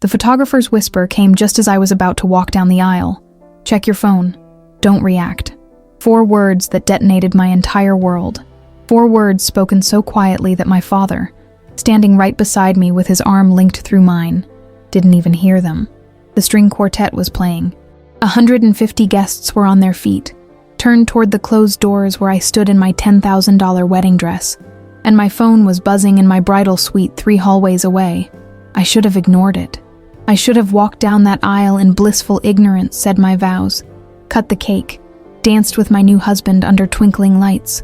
The photographer's whisper came just as I was about to walk down the aisle. Check your phone. Don't react. 4 words that detonated my entire world. 4 words spoken so quietly that my father, standing right beside me with his arm linked through mine, didn't even hear them. The string quartet was playing. 150 guests were on their feet, turned toward the closed doors where I stood in my $10,000 wedding dress, and my phone was buzzing in my bridal suite 3 hallways away. I should have ignored it. I should have walked down that aisle in blissful ignorance, said my vows, cut the cake, danced with my new husband under twinkling lights.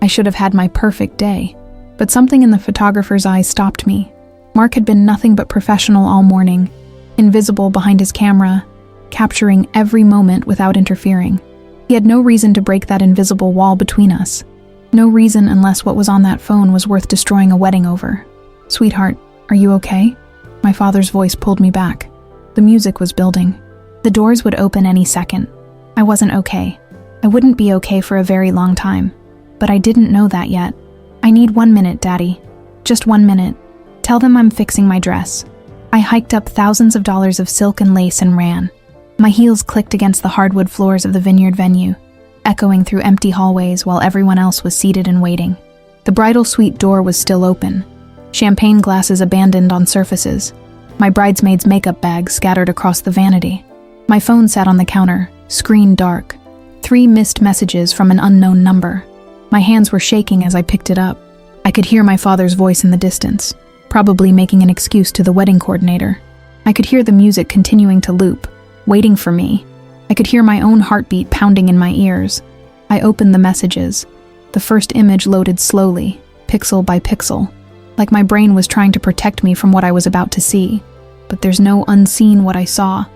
I should have had my perfect day. But something in the photographer's eyes stopped me. Mark had been nothing but professional all morning, invisible behind his camera, capturing every moment without interfering. He had no reason to break that invisible wall between us. No reason unless what was on that phone was worth destroying a wedding over. Sweetheart, are you okay? My father's voice pulled me back. The music was building. The doors would open any second. I wasn't okay. I wouldn't be okay for a very long time. But I didn't know that yet. I need 1 minute, Daddy. Just 1 minute. Tell them I'm fixing my dress. I hiked up thousands of dollars of silk and lace and ran. My heels clicked against the hardwood floors of the vineyard venue, echoing through empty hallways while everyone else was seated and waiting. The bridal suite door was still open, champagne glasses abandoned on surfaces, my bridesmaid's makeup bag scattered across the vanity. My phone sat on the counter, screen dark. 3 missed messages from an unknown number. My hands were shaking as I picked it up. I could hear my father's voice in the distance, probably making an excuse to the wedding coordinator. I could hear the music continuing to loop, waiting for me. I could hear my own heartbeat pounding in my ears. I opened the messages. The first image loaded slowly, pixel by pixel, like my brain was trying to protect me from what I was about to see. But there's no unseen what I saw,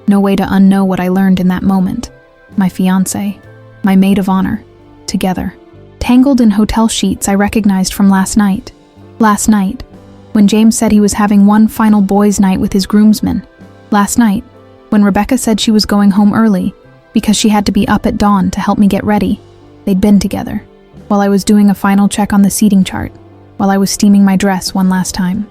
no way to unknow what I learned in that moment. My fiancé, my maid of honor, together. Tangled in hotel sheets I recognized from last night. Last night, when James said he was having one final boys' night with his groomsmen. Last night, when Rebecca said she was going home early because she had to be up at dawn to help me get ready. They'd been together. While I was doing a final check on the seating chart. While I was steaming my dress one last time.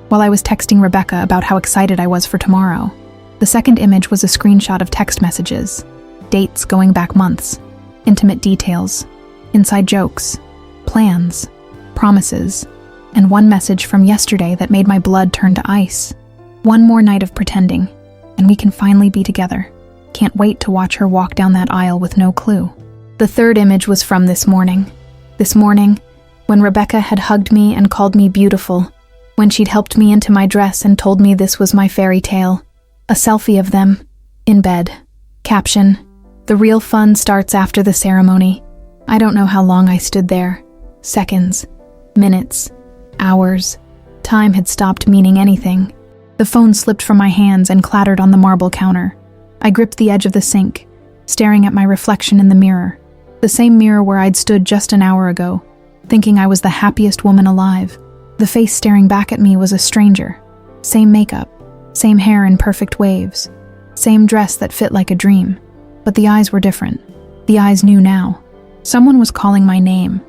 While I was texting Rebecca about how excited I was for tomorrow. The second image was a screenshot of text messages. Dates going back months. Intimate details. Inside jokes. Plans. Promises. And one message from yesterday that made my blood turn to ice. One more night of pretending. And we can finally be together. Can't wait to watch her walk down that aisle with no clue. The third image was from this morning. This morning, when Rebecca had hugged me and called me beautiful, when she'd helped me into my dress and told me this was my fairy tale. A selfie of them, in bed. Caption, the real fun starts after the ceremony. I don't know how long I stood there. Seconds, minutes, hours. Time had stopped meaning anything. The phone slipped from my hands and clattered on the marble counter. I gripped the edge of the sink, staring at my reflection in the mirror. The same mirror where I'd stood just an hour ago, thinking I was the happiest woman alive. The face staring back at me was a stranger. Same makeup, same hair in perfect waves, same dress that fit like a dream. But the eyes were different. The eyes knew now. Someone was calling my name.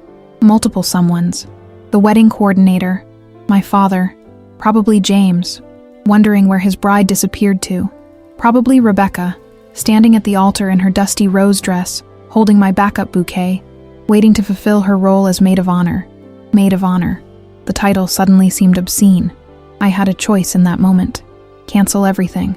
Multiple someones. The wedding coordinator, my father, probably James, wondering where his bride disappeared to. Probably Rebecca, standing at the altar in her dusty rose dress, holding my backup bouquet, waiting to fulfill her role as maid of honor. Maid of honor. The title suddenly seemed obscene. I had a choice in that moment. Cancel everything.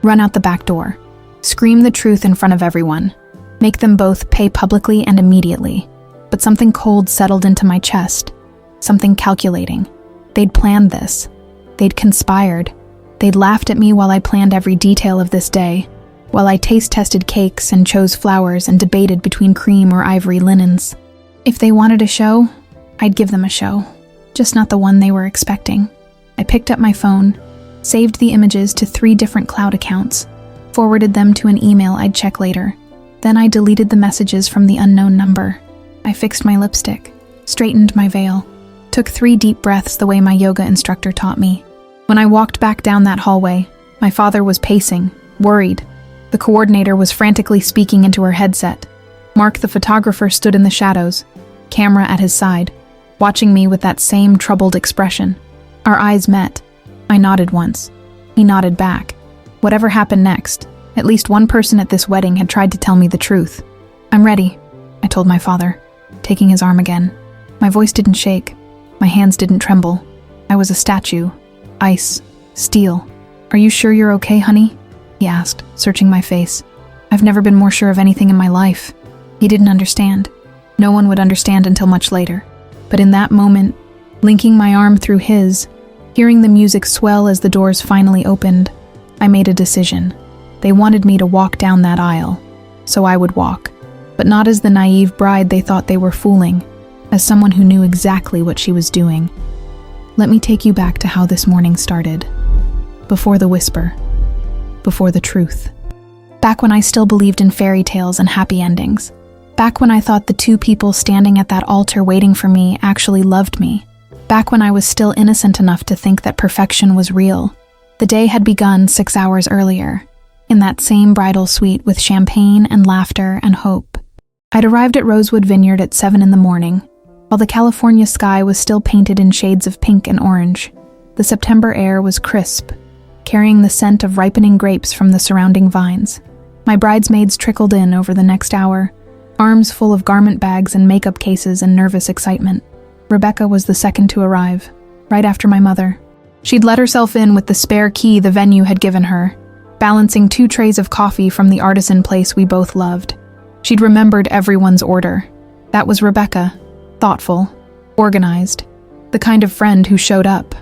Run out the back door. Scream the truth in front of everyone. Make them both pay publicly and immediately. But something cold settled into my chest. Something calculating. They'd planned this. They'd conspired. They'd laughed at me while I planned every detail of this day, while I taste-tested cakes and chose flowers and debated between cream or ivory linens. If they wanted a show, I'd give them a show, just not the one they were expecting. I picked up my phone, saved the images to 3 different cloud accounts, forwarded them to an email I'd check later. Then I deleted the messages from the unknown number. I fixed my lipstick, straightened my veil, took 3 deep breaths the way my yoga instructor taught me. When I walked back down that hallway, my father was pacing, worried. The coordinator was frantically speaking into her headset. Mark the photographer stood in the shadows, camera at his side, watching me with that same troubled expression. Our eyes met. I nodded once. He nodded back. Whatever happened next, at least one person at this wedding had tried to tell me the truth. "I'm ready," I told my father, taking his arm again. My voice didn't shake. My hands didn't tremble. I was a statue. Ice. Steel. "Are you sure you're okay, honey?" he asked, searching my face. I've never been more sure of anything in my life. He didn't understand. No one would understand until much later. But in that moment, linking my arm through his, hearing the music swell as the doors finally opened, I made a decision. They wanted me to walk down that aisle, so I would walk. But not as the naive bride they thought they were fooling, as someone who knew exactly what she was doing. Let me take you back to how this morning started. Before the whisper. Before the truth. Back when I still believed in fairy tales and happy endings. Back when I thought the two people standing at that altar waiting for me actually loved me. Back when I was still innocent enough to think that perfection was real. The day had begun 6 hours earlier, in that same bridal suite with champagne and laughter and hope. I'd arrived at Rosewood Vineyard at 7 in the morning, while the California sky was still painted in shades of pink and orange. The September air was crisp, carrying the scent of ripening grapes from the surrounding vines. My bridesmaids trickled in over the next hour, arms full of garment bags and makeup cases and nervous excitement. Rebecca was the second to arrive, right after my mother. She'd let herself in with the spare key the venue had given her, balancing 2 trays of coffee from the artisan place we both loved. She'd remembered everyone's order. That was Rebecca, thoughtful, organized, the kind of friend who showed up.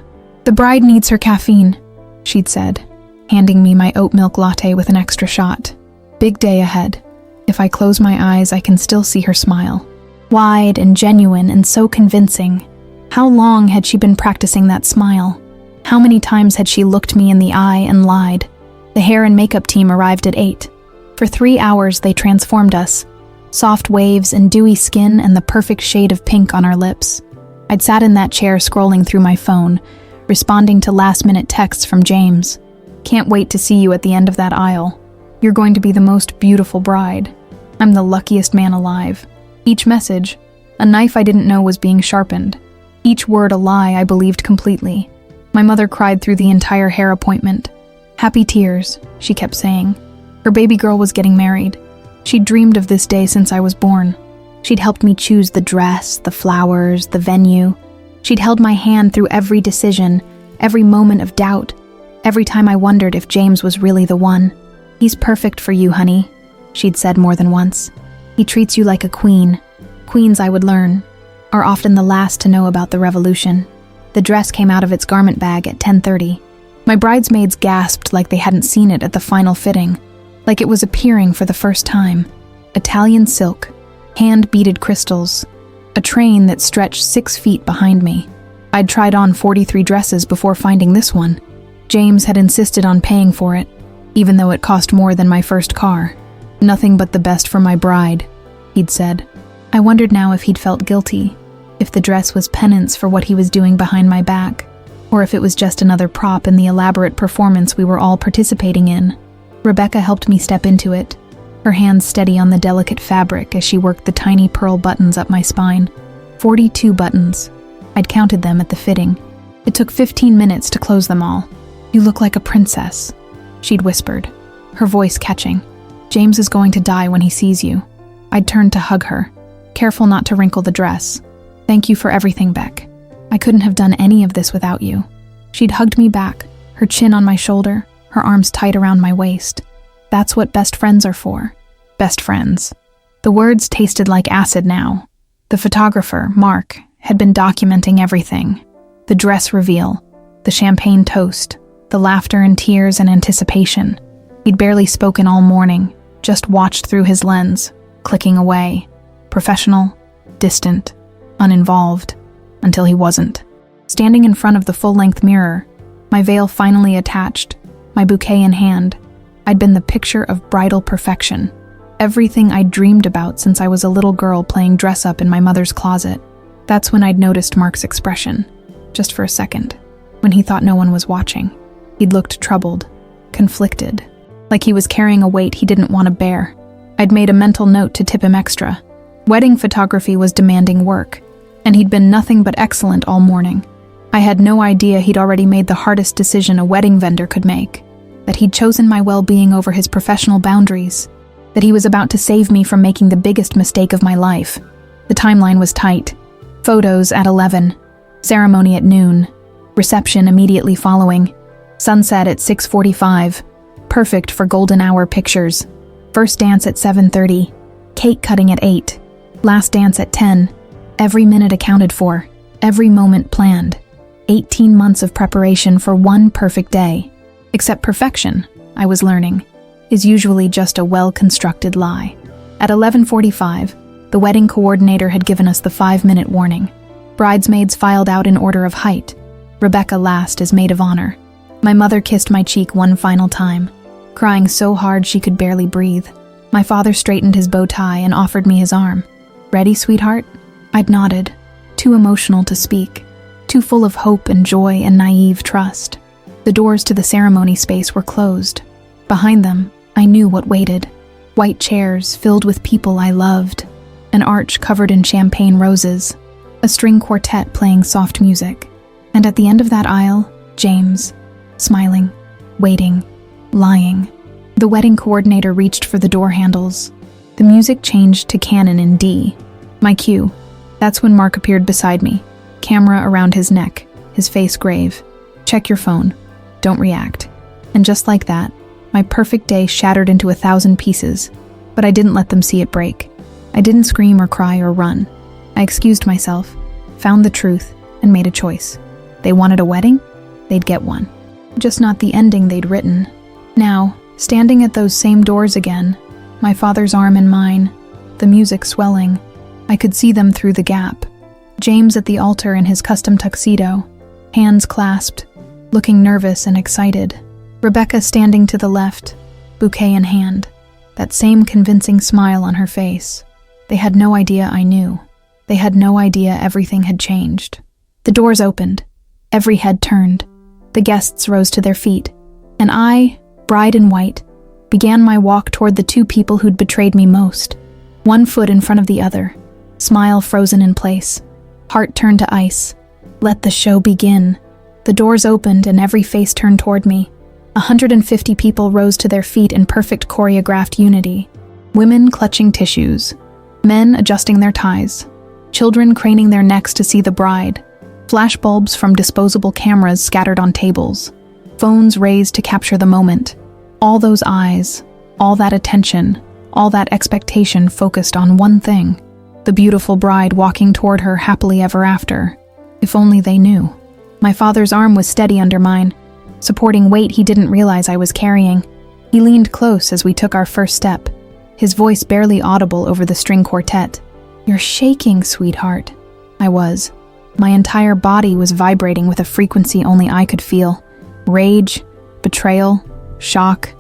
"The bride needs her caffeine," she'd said, handing me my oat milk latte with an extra shot. Big day ahead. If I close my eyes, I can still see her smile. Wide and genuine and so convincing. How long had she been practicing that smile? How many times had she looked me in the eye and lied? The hair and makeup team arrived at 8. For 3 hours, they transformed us. Soft waves and dewy skin and the perfect shade of pink on our lips. I'd sat in that chair scrolling through my phone, responding to last-minute texts from James. "Can't wait to see you at the end of that aisle. You're going to be the most beautiful bride. I'm the luckiest man alive." Each message, a knife I didn't know was being sharpened. Each word a lie I believed completely. My mother cried through the entire hair appointment. "Happy tears," she kept saying. Her baby girl was getting married. She'd dreamed of this day since I was born. She'd helped me choose the dress, the flowers, the venue. She'd held my hand through every decision, every moment of doubt, every time I wondered if James was really the one. "He's perfect for you, honey," she'd said more than once. "He treats you like a queen." Queens, I would learn, are often the last to know about the revolution. The dress came out of its garment bag at 10:30. My bridesmaids gasped like they hadn't seen it at the final fitting, like it was appearing for the first time. Italian silk, hand-beaded crystals, a train that stretched 6 feet behind me. I'd tried on 43 dresses before finding this one. James had insisted on paying for it, even though it cost more than my first car. "Nothing but the best for my bride," he'd said. I wondered now if he'd felt guilty, if the dress was penance for what he was doing behind my back, or if it was just another prop in the elaborate performance we were all participating in. Rebecca helped me step into it, her hands steady on the delicate fabric as she worked the tiny pearl buttons up my spine. 42 buttons. I'd counted them at the fitting. It took 15 minutes to close them all. "You look like a princess," she'd whispered, her voice catching. "James is going to die when he sees you." I'd turned to hug her, careful not to wrinkle the dress. "Thank you for everything, Beck. I couldn't have done any of this without you." She'd hugged me back, her chin on my shoulder, her arms tight around my waist. That's what best friends are for. Best friends. The words tasted like acid now. The photographer, Mark, had been documenting everything. The dress reveal, the champagne toast, the laughter and tears and anticipation. He'd barely spoken all morning, just watched through his lens, clicking away. Professional, distant, uninvolved, until he wasn't. Standing in front of the full-length mirror, my veil finally attached, my bouquet in hand, I'd been the picture of bridal perfection. Everything I'd dreamed about since I was a little girl playing dress-up in my mother's closet. That's when I'd noticed Mark's expression, just for a second, when he thought no one was watching. He'd looked troubled, conflicted, like he was carrying a weight he didn't want to bear. I'd made a mental note to tip him extra. Wedding photography was demanding work, and he'd been nothing but excellent all morning. I had no idea he'd already made the hardest decision a wedding vendor could make, that he'd chosen my well-being over his professional boundaries, that he was about to save me from making the biggest mistake of my life. The timeline was tight. Photos at 11, ceremony at noon, reception immediately following, sunset at 6:45, perfect for golden hour pictures, first dance at 7:30, cake cutting at 8, last dance at 10, every minute accounted for, every moment planned. 18 months of preparation for one perfect day. Except perfection, I was learning, is usually just a well-constructed lie. At 11:45, the wedding coordinator had given us the 5-minute warning. Bridesmaids filed out in order of height. Rebecca last as maid of honor. My mother kissed my cheek one final time, crying so hard she could barely breathe. My father straightened his bow tie and offered me his arm. "Ready, sweetheart?" I'd nodded, too emotional to speak, too full of hope and joy and naive trust. The doors to the ceremony space were closed. Behind them, I knew what waited. White chairs filled with people I loved, an arch covered in champagne roses, a string quartet playing soft music, and at the end of that aisle, James, smiling, waiting, lying. The wedding coordinator reached for the door handles. The music changed to canon in D. My cue. That's when Mark appeared beside me, camera around his neck, his face grave. "Check your phone. Don't react." And just like that, my perfect day shattered into 1,000 pieces, but I didn't let them see it break. I didn't scream or cry or run. I excused myself, found the truth, and made a choice. They wanted a wedding? They'd get one. Just not the ending they'd written. Now, standing at those same doors again, my father's arm in mine, the music swelling, I could see them through the gap. James at the altar in his custom tuxedo, hands clasped, looking nervous and excited. Rebecca standing to the left, bouquet in hand, that same convincing smile on her face. They had no idea I knew. They had no idea everything had changed. The doors opened. Every head turned. The guests rose to their feet. And I, bride in white, began my walk toward the two people who'd betrayed me most. One foot in front of the other, smile frozen in place, heart turned to ice. Let the show begin. The doors opened and every face turned toward me. 150 people rose to their feet in perfect choreographed unity. Women clutching tissues, men adjusting their ties, children craning their necks to see the bride, flashbulbs from disposable cameras scattered on tables, phones raised to capture the moment. All those eyes, all that attention, all that expectation focused on one thing, the beautiful bride walking toward her happily ever after. If only they knew. My father's arm was steady under mine, supporting weight he didn't realize I was carrying. He leaned close as we took our first step, his voice barely audible over the string quartet. "You're shaking, sweetheart." I was. My entire body was vibrating with a frequency only I could feel. Rage, betrayal, shock.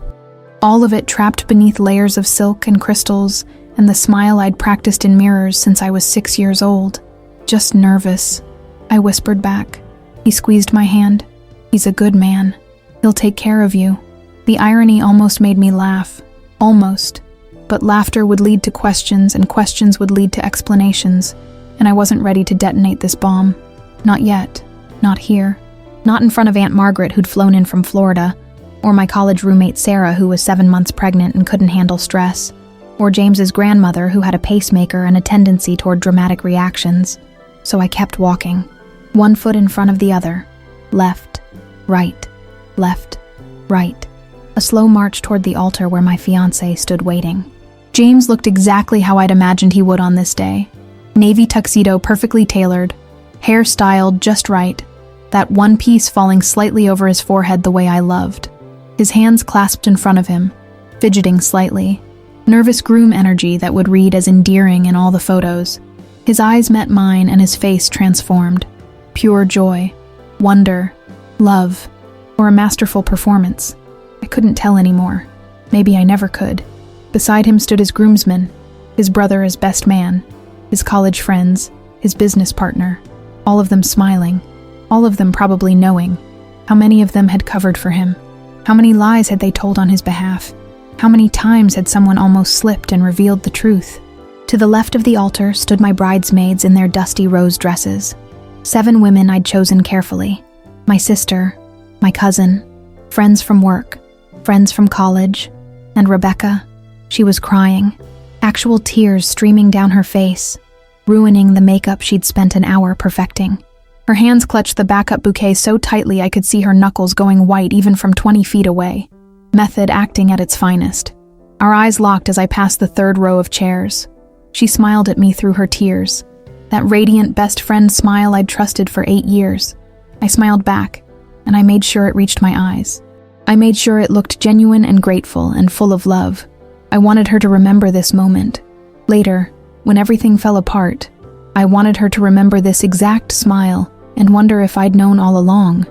All of it trapped beneath layers of silk and crystals and the smile I'd practiced in mirrors since I was 6 years old. "Just nervous," I whispered back. He squeezed my hand. "He's a good man. He'll take care of you." The irony almost made me laugh. Almost. But laughter would lead to questions, and questions would lead to explanations, and I wasn't ready to detonate this bomb. Not yet. Not here. Not in front of Aunt Margaret, who'd flown in from Florida, or my college roommate Sarah, who was 7 months pregnant and couldn't handle stress, or James's grandmother, who had a pacemaker and a tendency toward dramatic reactions. So I kept walking, one foot in front of the other, left, right, left, right. A slow march toward the altar where my fiancé stood waiting. James looked exactly how I'd imagined he would on this day. Navy tuxedo perfectly tailored, hair styled just right, that one piece falling slightly over his forehead the way I loved. His hands clasped in front of him, fidgeting slightly. Nervous groom energy that would read as endearing in all the photos. His eyes met mine and his face transformed. Pure joy, wonder, love, or a masterful performance. I couldn't tell anymore. Maybe I never could. Beside him stood his groomsmen, his brother as best man, his college friends, his business partner, all of them smiling, all of them probably knowing. How many of them had covered for him? How many lies had they told on his behalf? How many times had someone almost slipped and revealed the truth? To the left of the altar stood my bridesmaids in their dusty rose dresses. 7 women I'd chosen carefully. My sister, my cousin, friends from work, friends from college, and Rebecca. She was crying, actual tears streaming down her face, ruining the makeup she'd spent an hour perfecting. Her hands clutched the backup bouquet so tightly I could see her knuckles going white even from 20 feet away. Method acting at its finest. Our eyes locked as I passed the 3rd row of chairs. She smiled at me through her tears. That radiant best friend smile I'd trusted for 8 years. I smiled back, and I made sure it reached my eyes. I made sure it looked genuine and grateful and full of love. I wanted her to remember this moment. Later, when everything fell apart, I wanted her to remember this exact smile and wonder if I'd known all along.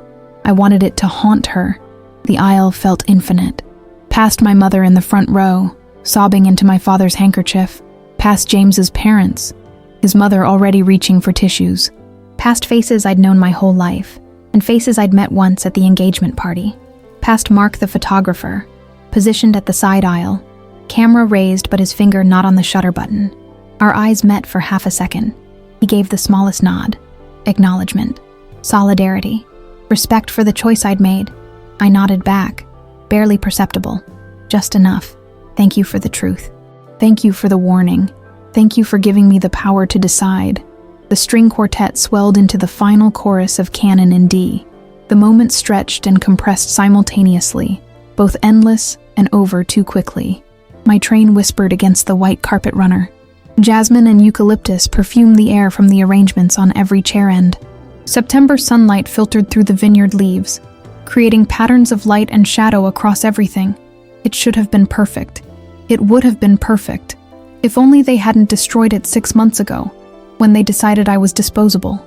I wanted it to haunt her. The aisle felt infinite. Past my mother in the front row, sobbing into my father's handkerchief. Past James's parents, his mother already reaching for tissues. Past faces I'd known my whole life, and faces I'd met once at the engagement party. Past Mark the photographer, positioned at the side aisle, camera raised but his finger not on the shutter button. Our eyes met for half a second. He gave the smallest nod. Acknowledgement. Solidarity. Respect for the choice I'd made. I nodded back, barely perceptible. Just enough. Thank you for the truth. Thank you for the warning. Thank you for giving me the power to decide. The string quartet swelled into the final chorus of Canon in D. The moment stretched and compressed simultaneously, both endless and over too quickly. My train whispered against the white carpet runner. Jasmine and eucalyptus perfumed the air from the arrangements on every chair end. September sunlight filtered through the vineyard leaves, creating patterns of light and shadow across everything. It should have been perfect. It would have been perfect. If only they hadn't destroyed it 6 months ago, when they decided I was disposable,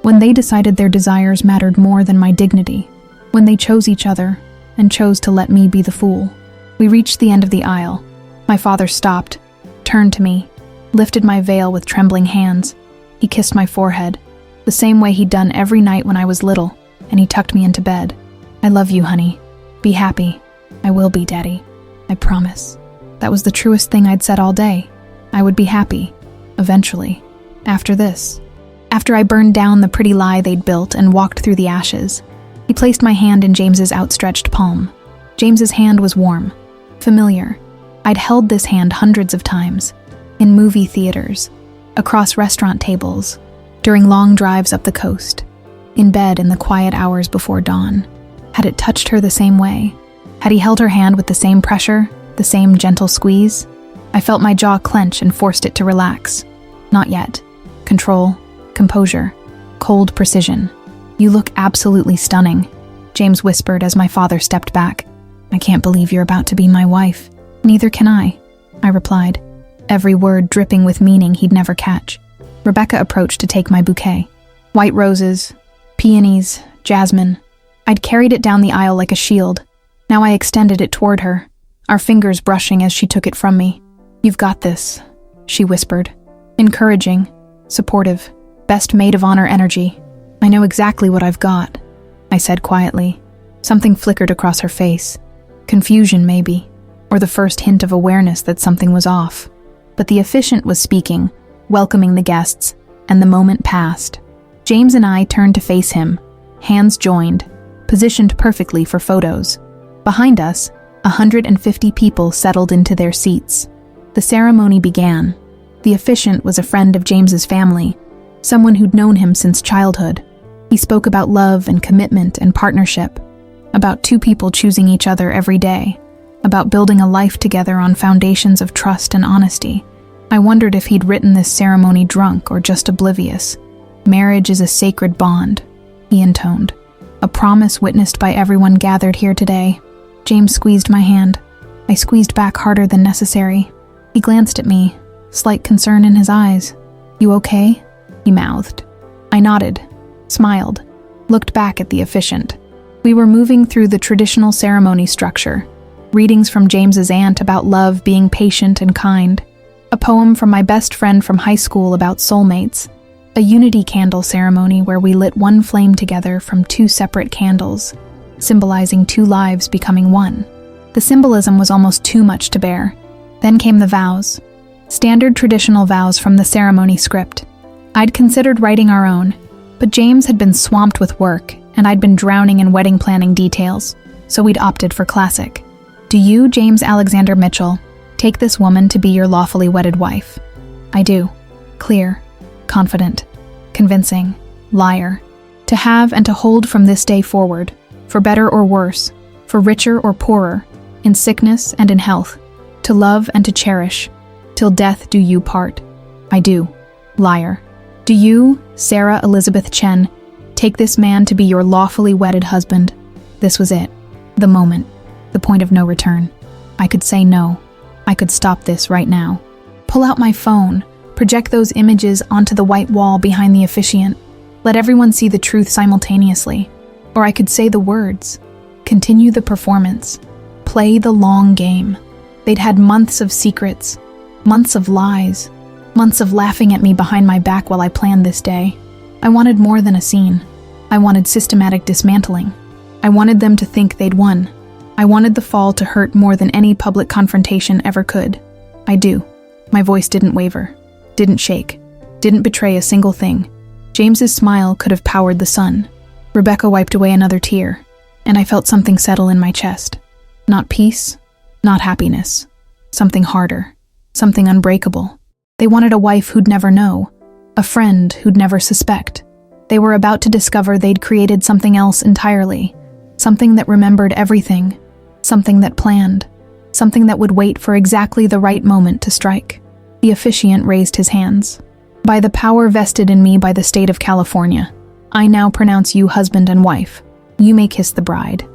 when they decided their desires mattered more than my dignity, when they chose each other and chose to let me be the fool. We reached the end of the aisle. My father stopped, turned to me, lifted my veil with trembling hands. He kissed my forehead, the same way he'd done every night when I was little, and he tucked me into bed. I love you, honey. Be happy. I will be, Daddy. I promise. That was the truest thing I'd said all day. I would be happy. Eventually. After this. After I burned down the pretty lie they'd built and walked through the ashes. He placed my hand in James's outstretched palm. James's hand was warm. Familiar. I'd held this hand hundreds of times. In movie theaters. Across restaurant tables. During long drives up the coast. In bed in the quiet hours before dawn. Had it touched her the same way? Had he held her hand with the same pressure? The same gentle squeeze? I felt my jaw clench and forced it to relax. Not yet. Control, composure, cold precision. You look absolutely stunning, James whispered as my father stepped back. I can't believe you're about to be my wife. Neither can I replied, every word dripping with meaning he'd never catch. Rebecca approached to take my bouquet. White roses, peonies, jasmine. I'd carried it down the aisle like a shield. Now I extended it toward her, our fingers brushing as she took it from me. You've got this, she whispered. Encouraging, supportive, best maid of honor energy. I know exactly what I've got, I said quietly. Something flickered across her face. Confusion, maybe, or the first hint of awareness that something was off. But the officiant was speaking, welcoming the guests, and the moment passed. James and I turned to face him, hands joined, positioned perfectly for photos. Behind us, 150 people settled into their seats. The ceremony began. The officiant was a friend of James's family, someone who'd known him since childhood. He spoke about love and commitment and partnership, about two people choosing each other every day, about building a life together on foundations of trust and honesty. I wondered if he'd written this ceremony drunk or just oblivious. Marriage is a sacred bond, he intoned, a promise witnessed by everyone gathered here today. James squeezed my hand. I squeezed back harder than necessary. He glanced at me, slight concern in his eyes. You okay? He mouthed. I nodded, smiled, looked back at the officiant. We were moving through the traditional ceremony structure. Readings from James's aunt about love being patient and kind. A poem from my best friend from high school about soulmates. A unity candle ceremony where we lit one flame together from two separate candles, symbolizing two lives becoming one. The symbolism was almost too much to bear. Then came the vows. Standard traditional vows from the ceremony script. I'd considered writing our own, But James had been swamped with work, and I'd been drowning in wedding planning details, so we'd opted for classic. Do you, James Alexander Mitchell, take this woman to be your lawfully wedded wife? I do. Clear, confident, convincing, liar. To have and to hold from this day forward, for better or worse, for richer or poorer, in sickness and in health, to love and to cherish, till death do you part. I do. Liar. Do you, Sarah Elizabeth Chen, take this man to be your lawfully wedded husband? This was it. The moment. The point of no return. I could say no. I could stop this right now. Pull out my phone. Project those images onto the white wall behind the officiant. Let everyone see the truth simultaneously. Or I could say the words. Continue the performance. Play the long game. They'd had months of secrets. Months of lies. Months of laughing at me behind my back while I planned this day. I wanted more than a scene. I wanted systematic dismantling. I wanted them to think they'd won. I wanted the fall to hurt more than any public confrontation ever could. I do. My voice didn't waver, didn't shake, didn't betray a single thing. James's smile could have powered the sun. Rebecca wiped away another tear, and I felt something settle in my chest. Not peace, not happiness. Something harder, something unbreakable. They wanted a wife who'd never know, a friend who'd never suspect. They were about to discover they'd created something else entirely, something that remembered everything, something that planned, something that would wait for exactly the right moment to strike. The officiant raised his hands. By the power vested in me by the state of California, I now pronounce you husband and wife. You may kiss the bride.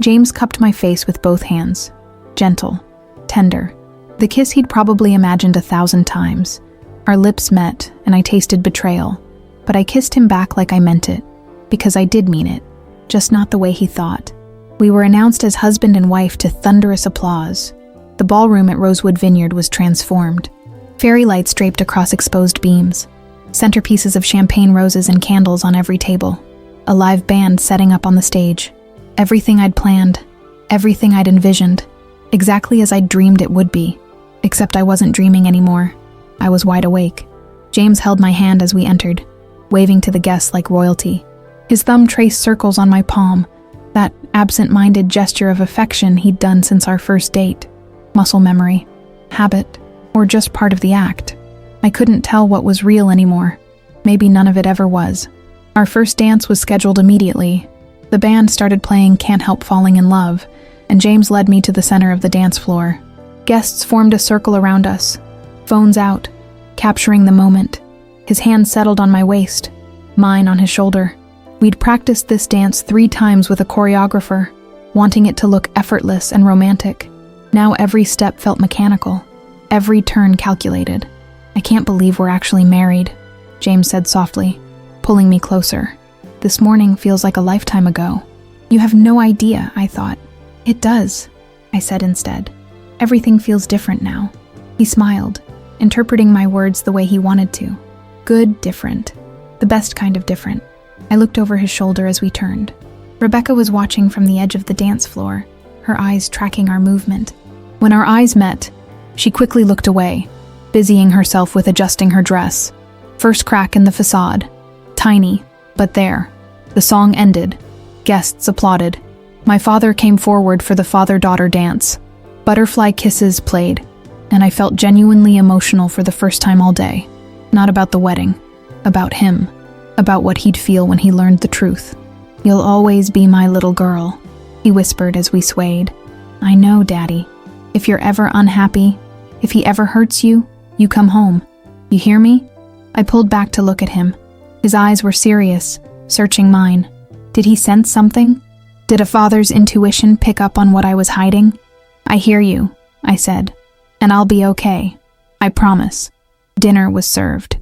James cupped my face with both hands. Gentle, tender. The kiss he'd probably imagined 1,000 times. Our lips met, and I tasted betrayal. But I kissed him back like I meant it, because I did mean it, just not the way he thought. We were announced as husband and wife to thunderous applause. The ballroom at Rosewood Vineyard was transformed. Fairy lights draped across exposed beams. Centerpieces of champagne roses and candles on every table. A live band setting up on the stage. Everything I'd planned. Everything I'd envisioned. Exactly as I'd dreamed it would be. Except I wasn't dreaming anymore. I was wide awake. James held my hand as we entered, waving to the guests like royalty. His thumb traced circles on my palm, that absent-minded gesture of affection he'd done since our first date. Muscle memory, habit, or just part of the act. I couldn't tell what was real anymore. Maybe none of it ever was. Our first dance was scheduled immediately. The band started playing Can't Help Falling in Love, and James led me to the center of the dance floor. Guests formed a circle around us, phones out, capturing the moment. His hand settled on my waist, mine on his shoulder. We'd practiced this dance 3 times with a choreographer, wanting it to look effortless and romantic. Now every step felt mechanical, every turn calculated. I can't believe we're actually married, James said softly, pulling me closer. This morning feels like a lifetime ago. You have no idea, I thought. It does, I said instead. Everything feels different now. He smiled, interpreting my words the way he wanted to. Good different. The best kind of different. I looked over his shoulder as we turned. Rebecca was watching from the edge of the dance floor, her eyes tracking our movement. When our eyes met, she quickly looked away, busying herself with adjusting her dress. First crack in the facade. Tiny, but there. The song ended. Guests applauded. My father came forward for the father-daughter dance. Butterfly kisses played, and I felt genuinely emotional for the first time all day. Not about the wedding, about him, about what he'd feel when he learned the truth. You'll always be my little girl, he whispered as we swayed. I know, Daddy. If you're ever unhappy, if he ever hurts you, you come home. You hear me? I pulled back to look at him. His eyes were serious, searching mine. Did he sense something? Did a father's intuition pick up on what I was hiding? I hear you, I said, and I'll be okay. I promise. Dinner was served.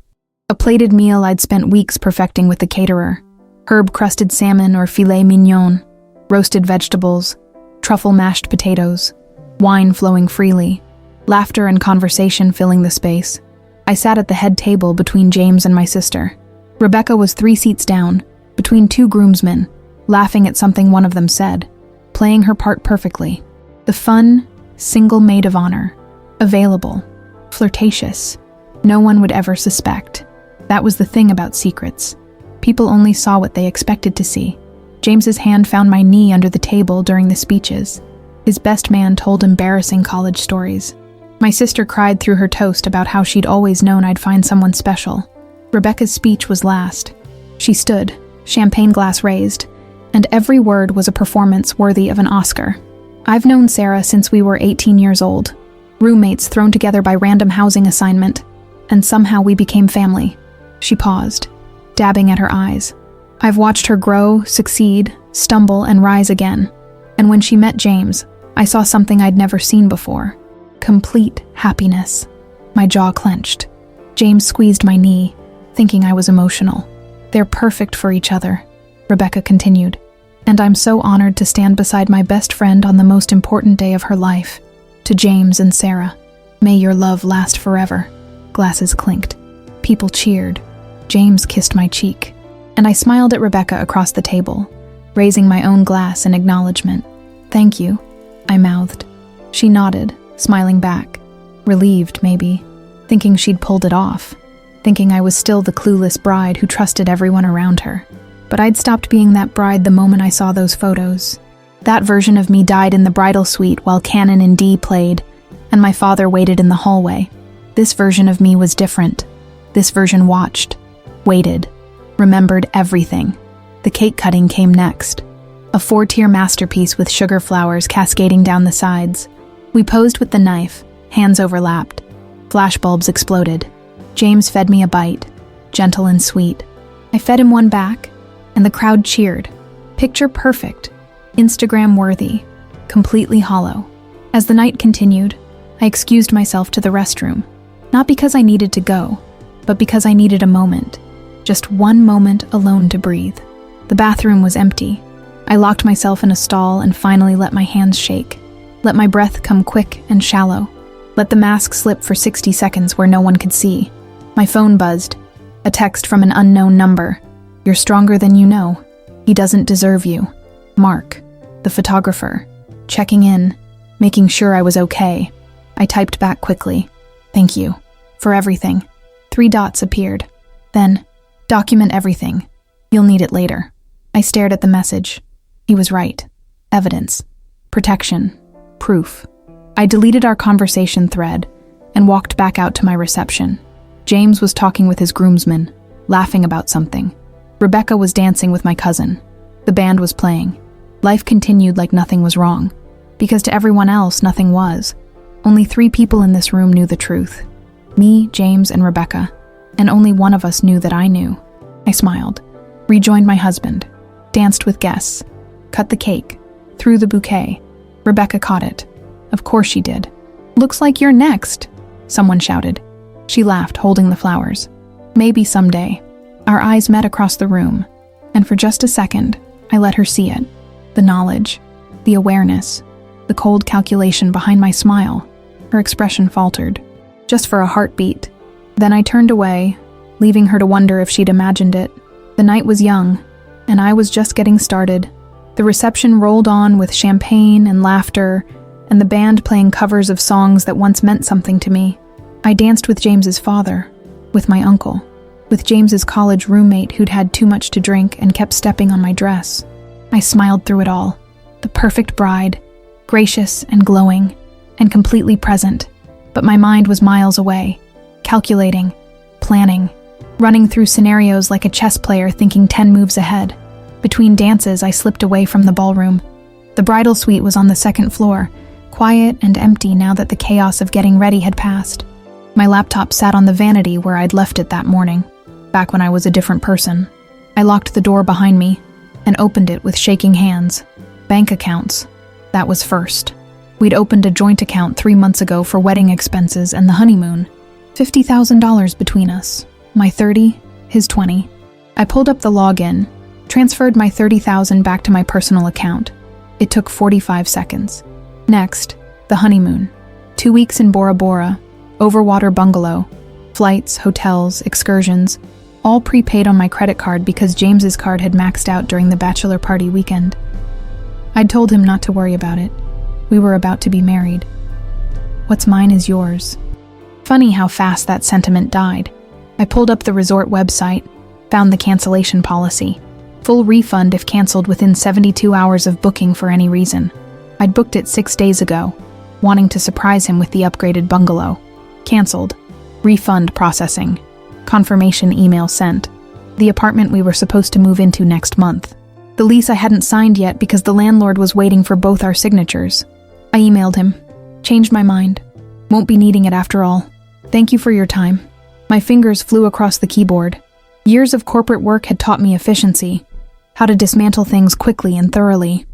A plated meal I'd spent weeks perfecting with the caterer. Herb-crusted salmon or filet mignon, roasted vegetables, truffle mashed potatoes, wine flowing freely, laughter and conversation filling the space. I sat at the head table between James and my sister. Rebecca was 3 seats down, between 2 groomsmen, laughing at something one of them said, playing her part perfectly. The fun, single maid of honor. Available. Flirtatious. No one would ever suspect. That was the thing about secrets. People only saw what they expected to see. James's hand found my knee under the table during the speeches. His best man told embarrassing college stories. My sister cried through her toast about how she'd always known I'd find someone special. Rebecca's speech was last. She stood, champagne glass raised, and every word was a performance worthy of an Oscar. I've known Sarah since we were 18 years old, roommates thrown together by random housing assignment, and somehow we became family. She paused, dabbing at her eyes. I've watched her grow, succeed, stumble, and rise again. And when she met James, I saw something I'd never seen before. Complete happiness. My jaw clenched. James squeezed my knee, thinking I was emotional. They're perfect for each other, Rebecca continued. And I'm so honored to stand beside my best friend on the most important day of her life. To James and Sarah, may your love last forever. Glasses clinked. People cheered. James kissed my cheek. And I smiled at Rebecca across the table, raising my own glass in acknowledgement. Thank you, I mouthed. She nodded, smiling back. Relieved, maybe. Thinking she'd pulled it off. Thinking I was still the clueless bride who trusted everyone around her. But I'd stopped being that bride the moment I saw those photos. That version of me died in the bridal suite while Canon in D played, and my father waited in the hallway. This version of me was different. This version watched, waited, remembered everything. The cake cutting came next. A 4-tier masterpiece with sugar flowers cascading down the sides. We posed with the knife, hands overlapped. Flashbulbs exploded. James fed me a bite, gentle and sweet. I fed him one back, and the crowd cheered. Picture perfect, Instagram worthy, completely hollow. As the night continued, I excused myself to the restroom. Not because I needed to go, but because I needed a moment. Just one moment alone to breathe. The bathroom was empty. I locked myself in a stall and finally let my hands shake. Let my breath come quick and shallow. Let the mask slip for 60 seconds where no one could see. My phone buzzed. A text from an unknown number. You're stronger than you know. He doesn't deserve you. Mark, the photographer. Checking in, making sure I was okay. I typed back quickly. Thank you. For everything. 3 dots appeared. Then, document everything. You'll need it later. I stared at the message. He was right. Evidence. Protection. Proof. I deleted our conversation thread and walked back out to my reception. James was talking with his groomsmen, laughing about something. Rebecca was dancing with my cousin. The band was playing. Life continued like nothing was wrong, because to everyone else, nothing was. Only 3 people in this room knew the truth. Me, James, and Rebecca. And only one of us knew that I knew. I smiled, rejoined my husband, danced with guests, cut the cake, threw the bouquet. Rebecca caught it. Of course she did. Looks like you're next, someone shouted. She laughed, holding the flowers. Maybe someday. Our eyes met across the room, and for just a second, I let her see it. The knowledge, the awareness, the cold calculation behind my smile. Her expression faltered, just for a heartbeat. Then I turned away, leaving her to wonder if she'd imagined it. The night was young, and I was just getting started. The reception rolled on with champagne and laughter, and the band playing covers of songs that once meant something to me. I danced with James's father, with my uncle, with James's college roommate who'd had too much to drink and kept stepping on my dress. I smiled through it all, the perfect bride, gracious and glowing, and completely present. But my mind was miles away, calculating, planning, running through scenarios like a chess player thinking 10 moves ahead. Between dances, I slipped away from the ballroom. The bridal suite was on the 2nd floor, quiet and empty now that the chaos of getting ready had passed. My laptop sat on the vanity where I'd left it that morning, back when I was a different person. I locked the door behind me and opened it with shaking hands. Bank accounts. That was first. We'd opened a joint account 3 months ago for wedding expenses and the honeymoon. $50,000 between us. My 30, his 20. I pulled up the login, transferred my $30,000 back to my personal account. It took 45 seconds. Next, the honeymoon. 2 weeks in Bora Bora, overwater bungalow, flights, hotels, excursions, all prepaid on my credit card because James's card had maxed out during the bachelor party weekend. I'd told him not to worry about it. We were about to be married. What's mine is yours. Funny how fast that sentiment died. I pulled up the resort website, Found the cancellation policy. Full refund if canceled within 72 hours of booking for any reason. I'd booked it 6 days ago, wanting to surprise him with the upgraded bungalow. Cancelled. Refund processing. Confirmation email sent. The apartment we were supposed to move into next month. The lease I hadn't signed yet because the landlord was waiting for both our signatures. I emailed him. Changed my mind. Won't be needing it after all. Thank you for your time. My fingers flew across the keyboard. Years of corporate work had taught me efficiency, how to dismantle things quickly and thoroughly.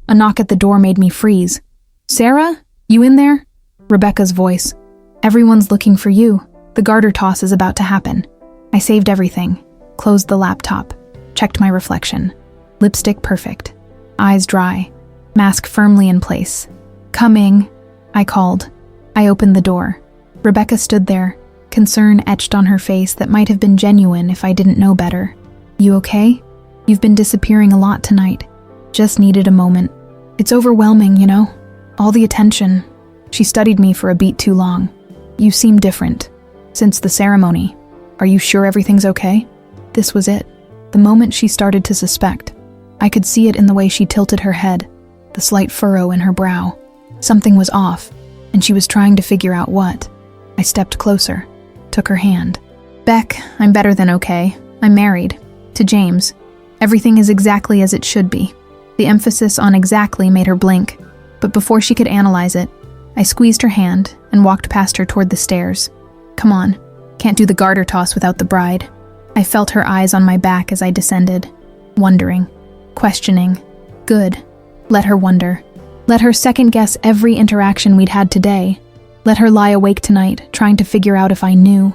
A knock at the door made me freeze. Sarah? You in there? Rebecca's voice. Everyone's looking for you. The garter toss is about to happen. I saved everything. Closed the laptop. Checked my reflection. Lipstick perfect. Eyes dry. Mask firmly in place. Coming, I called. I opened the door. Rebecca stood there, concern etched on her face that might have been genuine if I didn't know better. You okay? You've been disappearing a lot tonight. Just needed a moment. It's overwhelming, you know? All the attention. She studied me for a beat too long. You seem different. Since the ceremony. Are you sure everything's okay? This was it. The moment she started to suspect. I could see it in the way she tilted her head, the slight furrow in her brow. Something was off, and she was trying to figure out what. I stepped closer, took her hand. Beck, I'm better than okay. I'm married. To James. Everything is exactly as it should be. The emphasis on exactly made her blink, but before she could analyze it, I squeezed her hand and walked past her toward the stairs. Come on, can't do the garter toss without the bride. I felt her eyes on my back as I descended, wondering, questioning. Good. Let her wonder. Let her second-guess every interaction we'd had today. Let her lie awake tonight, trying to figure out if I knew.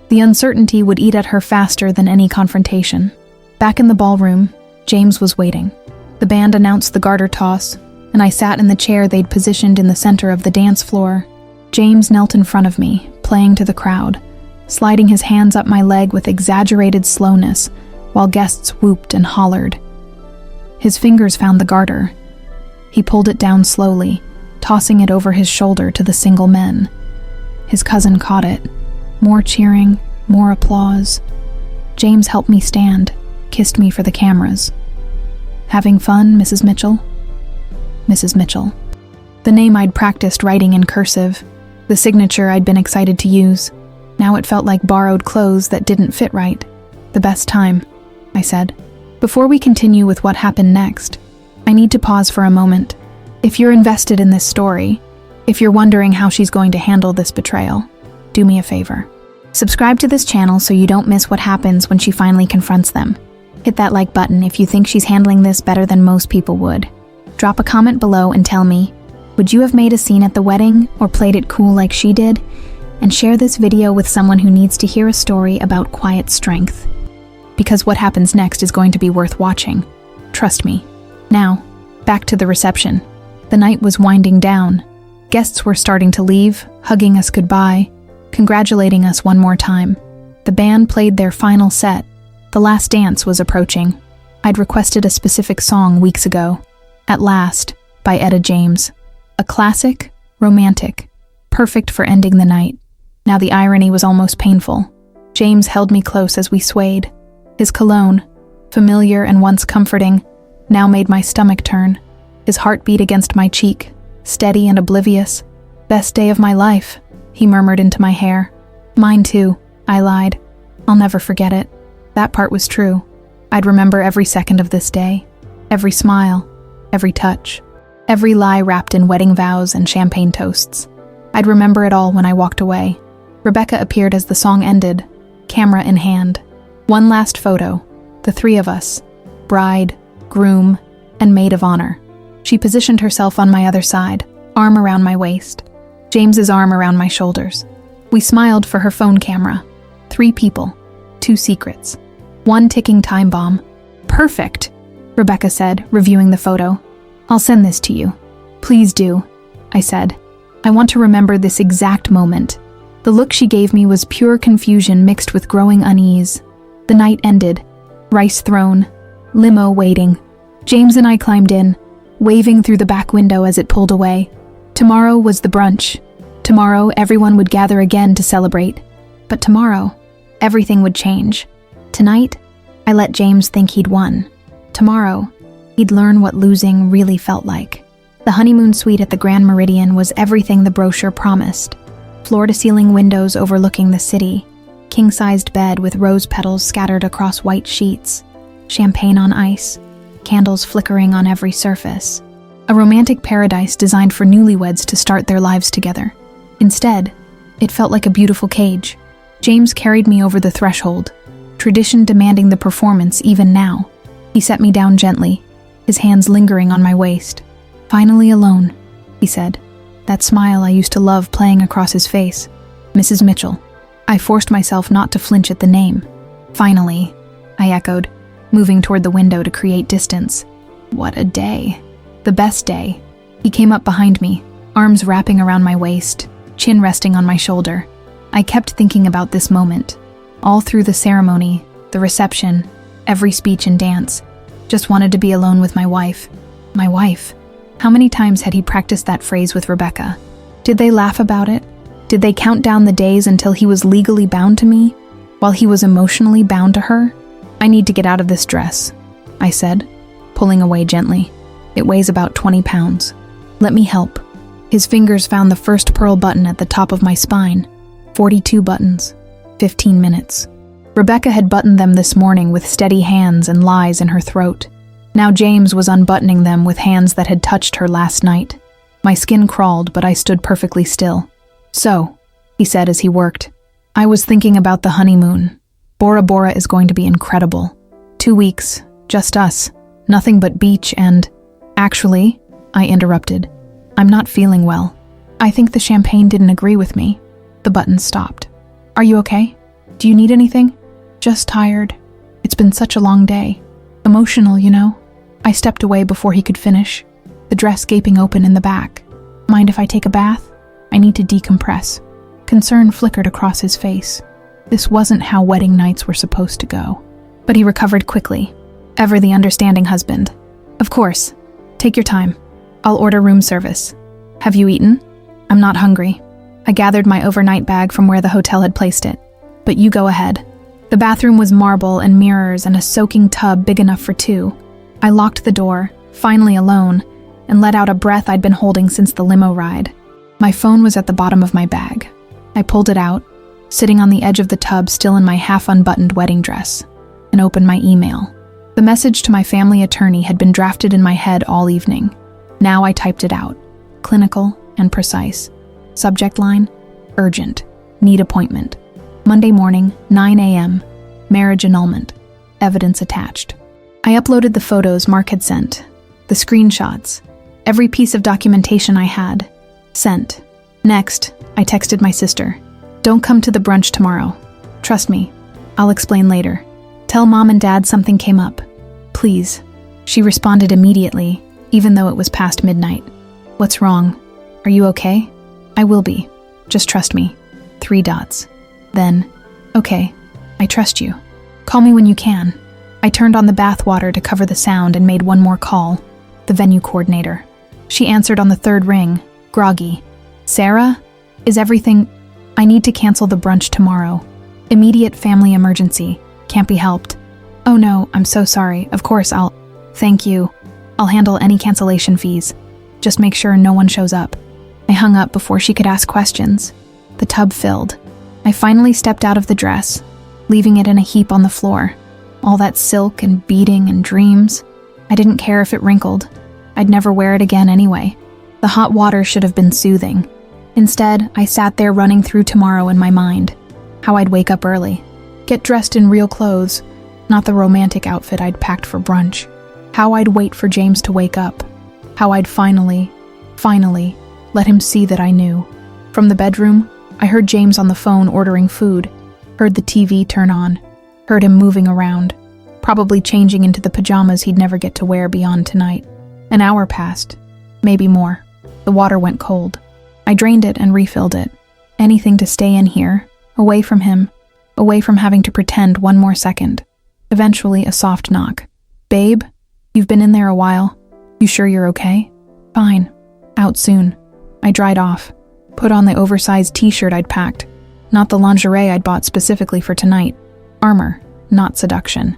The uncertainty would eat at her faster than any confrontation. Back in the ballroom, James was waiting. The band announced the garter toss, and I sat in the chair they'd positioned in the center of the dance floor. James knelt in front of me, playing to the crowd, sliding his hands up my leg with exaggerated slowness, while guests whooped and hollered. His fingers found the garter. He pulled it down slowly, tossing it over his shoulder to the single men. His cousin caught it. More cheering, more applause. James helped me stand, kissed me for the cameras. Having fun, Mrs. Mitchell? Mrs. Mitchell. The name I'd practiced writing in cursive, the signature I'd been excited to use. Now it felt like borrowed clothes that didn't fit right. The best time, I said. Before we continue with what happened next, I need to pause for a moment. If you're invested in this story, if you're wondering how she's going to handle this betrayal, do me a favor. Subscribe to this channel so you don't miss what happens when she finally confronts them. Hit that like button if you think she's handling this better than most people would. Drop a comment below and tell me, would you have made a scene at the wedding or played it cool like she did? And share this video with someone who needs to hear a story about quiet strength. Because what happens next is going to be worth watching. Trust me. Now, back to the reception. The night was winding down. Guests were starting to leave, hugging us goodbye, congratulating us one more time. The band played their final set. The last dance was approaching. I'd requested a specific song weeks ago. At Last, by Etta James. A classic, romantic, perfect for ending the night. Now the irony was almost painful. James held me close as we swayed. His cologne, familiar and once comforting, now made my stomach turn. His heart beat against my cheek, steady and oblivious. Best day of my life, he murmured into my hair. Mine too, I lied. I'll never forget it. That part was true. I'd remember every second of this day. Every smile, every touch. Every lie wrapped in wedding vows and champagne toasts. I'd remember it all when I walked away. Rebecca appeared as the song ended, camera in hand. One last photo, the three of us, bride, groom, and maid of honor. She positioned herself on my other side, arm around my waist, James's arm around my shoulders. We smiled for her phone camera. 3 people, 2 secrets, 1 ticking time bomb. Perfect, Rebecca said, reviewing the photo. I'll send this to you. Please do, I said. I want to remember this exact moment. The look she gave me was pure confusion mixed with growing unease. The night ended. Rice thrown. Limo waiting. James and I climbed in, waving through the back window as it pulled away. Tomorrow was the brunch. Tomorrow everyone would gather again to celebrate. But tomorrow, everything would change. Tonight, I let James think he'd won. Tomorrow, he'd learn what losing really felt like. The honeymoon suite at the Grand Meridian was everything the brochure promised. Floor-to-ceiling windows overlooking the city, king-sized bed with rose petals scattered across white sheets, champagne on ice, candles flickering on every surface. A romantic paradise designed for newlyweds to start their lives together. Instead, it felt like a beautiful cage. James carried me over the threshold, tradition demanding the performance even now. He set me down gently, his hands lingering on my waist. "Finally alone," he said, that smile I used to love playing across his face. "Mrs. Mitchell." I forced myself not to flinch at the name. "Finally," I echoed, moving toward the window to create distance. What a day. The best day. He came up behind me, arms wrapping around my waist, chin resting on my shoulder. I kept thinking about this moment. All through the ceremony, the reception, every speech and dance. Just wanted to be alone with my wife. My wife. How many times had he practiced that phrase with Rebecca? Did they laugh about it? Did they count down the days until he was legally bound to me, while he was emotionally bound to her? "I need to get out of this dress," I said, pulling away gently. "It weighs about 20 pounds. Let me help." His fingers found the first pearl button at the top of my spine. 42 buttons. 15 minutes. Rebecca had buttoned them this morning with steady hands and lies in her throat. Now James was unbuttoning them with hands that had touched her last night. My skin crawled, but I stood perfectly still. "So," he said as he worked, "I was thinking about the honeymoon. Bora Bora is going to be incredible. 2 weeks, just us, nothing but beach and—" "Actually," I interrupted, "I'm not feeling well. I think the champagne didn't agree with me." The button stopped. "Are you okay? Do you need anything?" "Just tired. It's been such a long day. Emotional, you know." I stepped away before he could finish, the dress gaping open in the back. "Mind if I take a bath? I need to decompress." Concern flickered across his face. This wasn't how wedding nights were supposed to go. But he recovered quickly. Ever the understanding husband. "Of course. Take your time. I'll order room service. Have you eaten?" "I'm not hungry." I gathered my overnight bag from where the hotel had placed it. "But you go ahead." The bathroom was marble and mirrors and a soaking tub big enough for 2. I locked the door, finally alone, and let out a breath I'd been holding since the limo ride. My phone was at the bottom of my bag. I pulled it out, sitting on the edge of the tub still in my half-unbuttoned wedding dress, and opened my email. The message to my family attorney had been drafted in my head all evening. Now I typed it out, clinical and precise. Subject line, urgent, need appointment. Monday morning, 9 a.m., marriage annulment, evidence attached. I uploaded the photos Mark had sent, the screenshots, every piece of documentation I had. Sent. Next, I texted my sister. "Don't come to the brunch tomorrow. Trust me. I'll explain later. Tell Mom and Dad something came up. Please." She responded immediately, even though it was past midnight. "What's wrong? Are you okay?" "I will be. Just trust me." 3 dots. Then, "Okay, I trust you. Call me when you can." I turned on the bath water to cover the sound and made one more call, the venue coordinator. She answered on the 3rd ring, groggy. "Sarah? Is everything— I need to cancel the brunch tomorrow. Immediate family emergency. Can't be helped." "Oh no, I'm so sorry. Of course I'll—" "Thank you. I'll handle any cancellation fees. Just make sure no one shows up." I hung up before she could ask questions. The tub filled. I finally stepped out of the dress, leaving it in a heap on the floor. All that silk and beading and dreams. I didn't care if it wrinkled. I'd never wear it again anyway. The hot water should have been soothing. Instead, I sat there running through tomorrow in my mind. How I'd wake up early, get dressed in real clothes, not the romantic outfit I'd packed for brunch. How I'd wait for James to wake up. How I'd finally let him see that I knew. From the bedroom, I heard James on the phone ordering food, heard the TV turn on, heard him moving around, probably changing into the pajamas he'd never get to wear beyond tonight. An hour passed, maybe more. The water went cold. I drained it and refilled it. Anything to stay in here, away from him, away from having to pretend one more second. Eventually, a soft knock. "Babe, you've been in there a while. You sure you're okay?" "Fine. Out soon." I dried off, put on the oversized t-shirt I'd packed, not the lingerie I'd bought specifically for tonight. Armor, not seduction.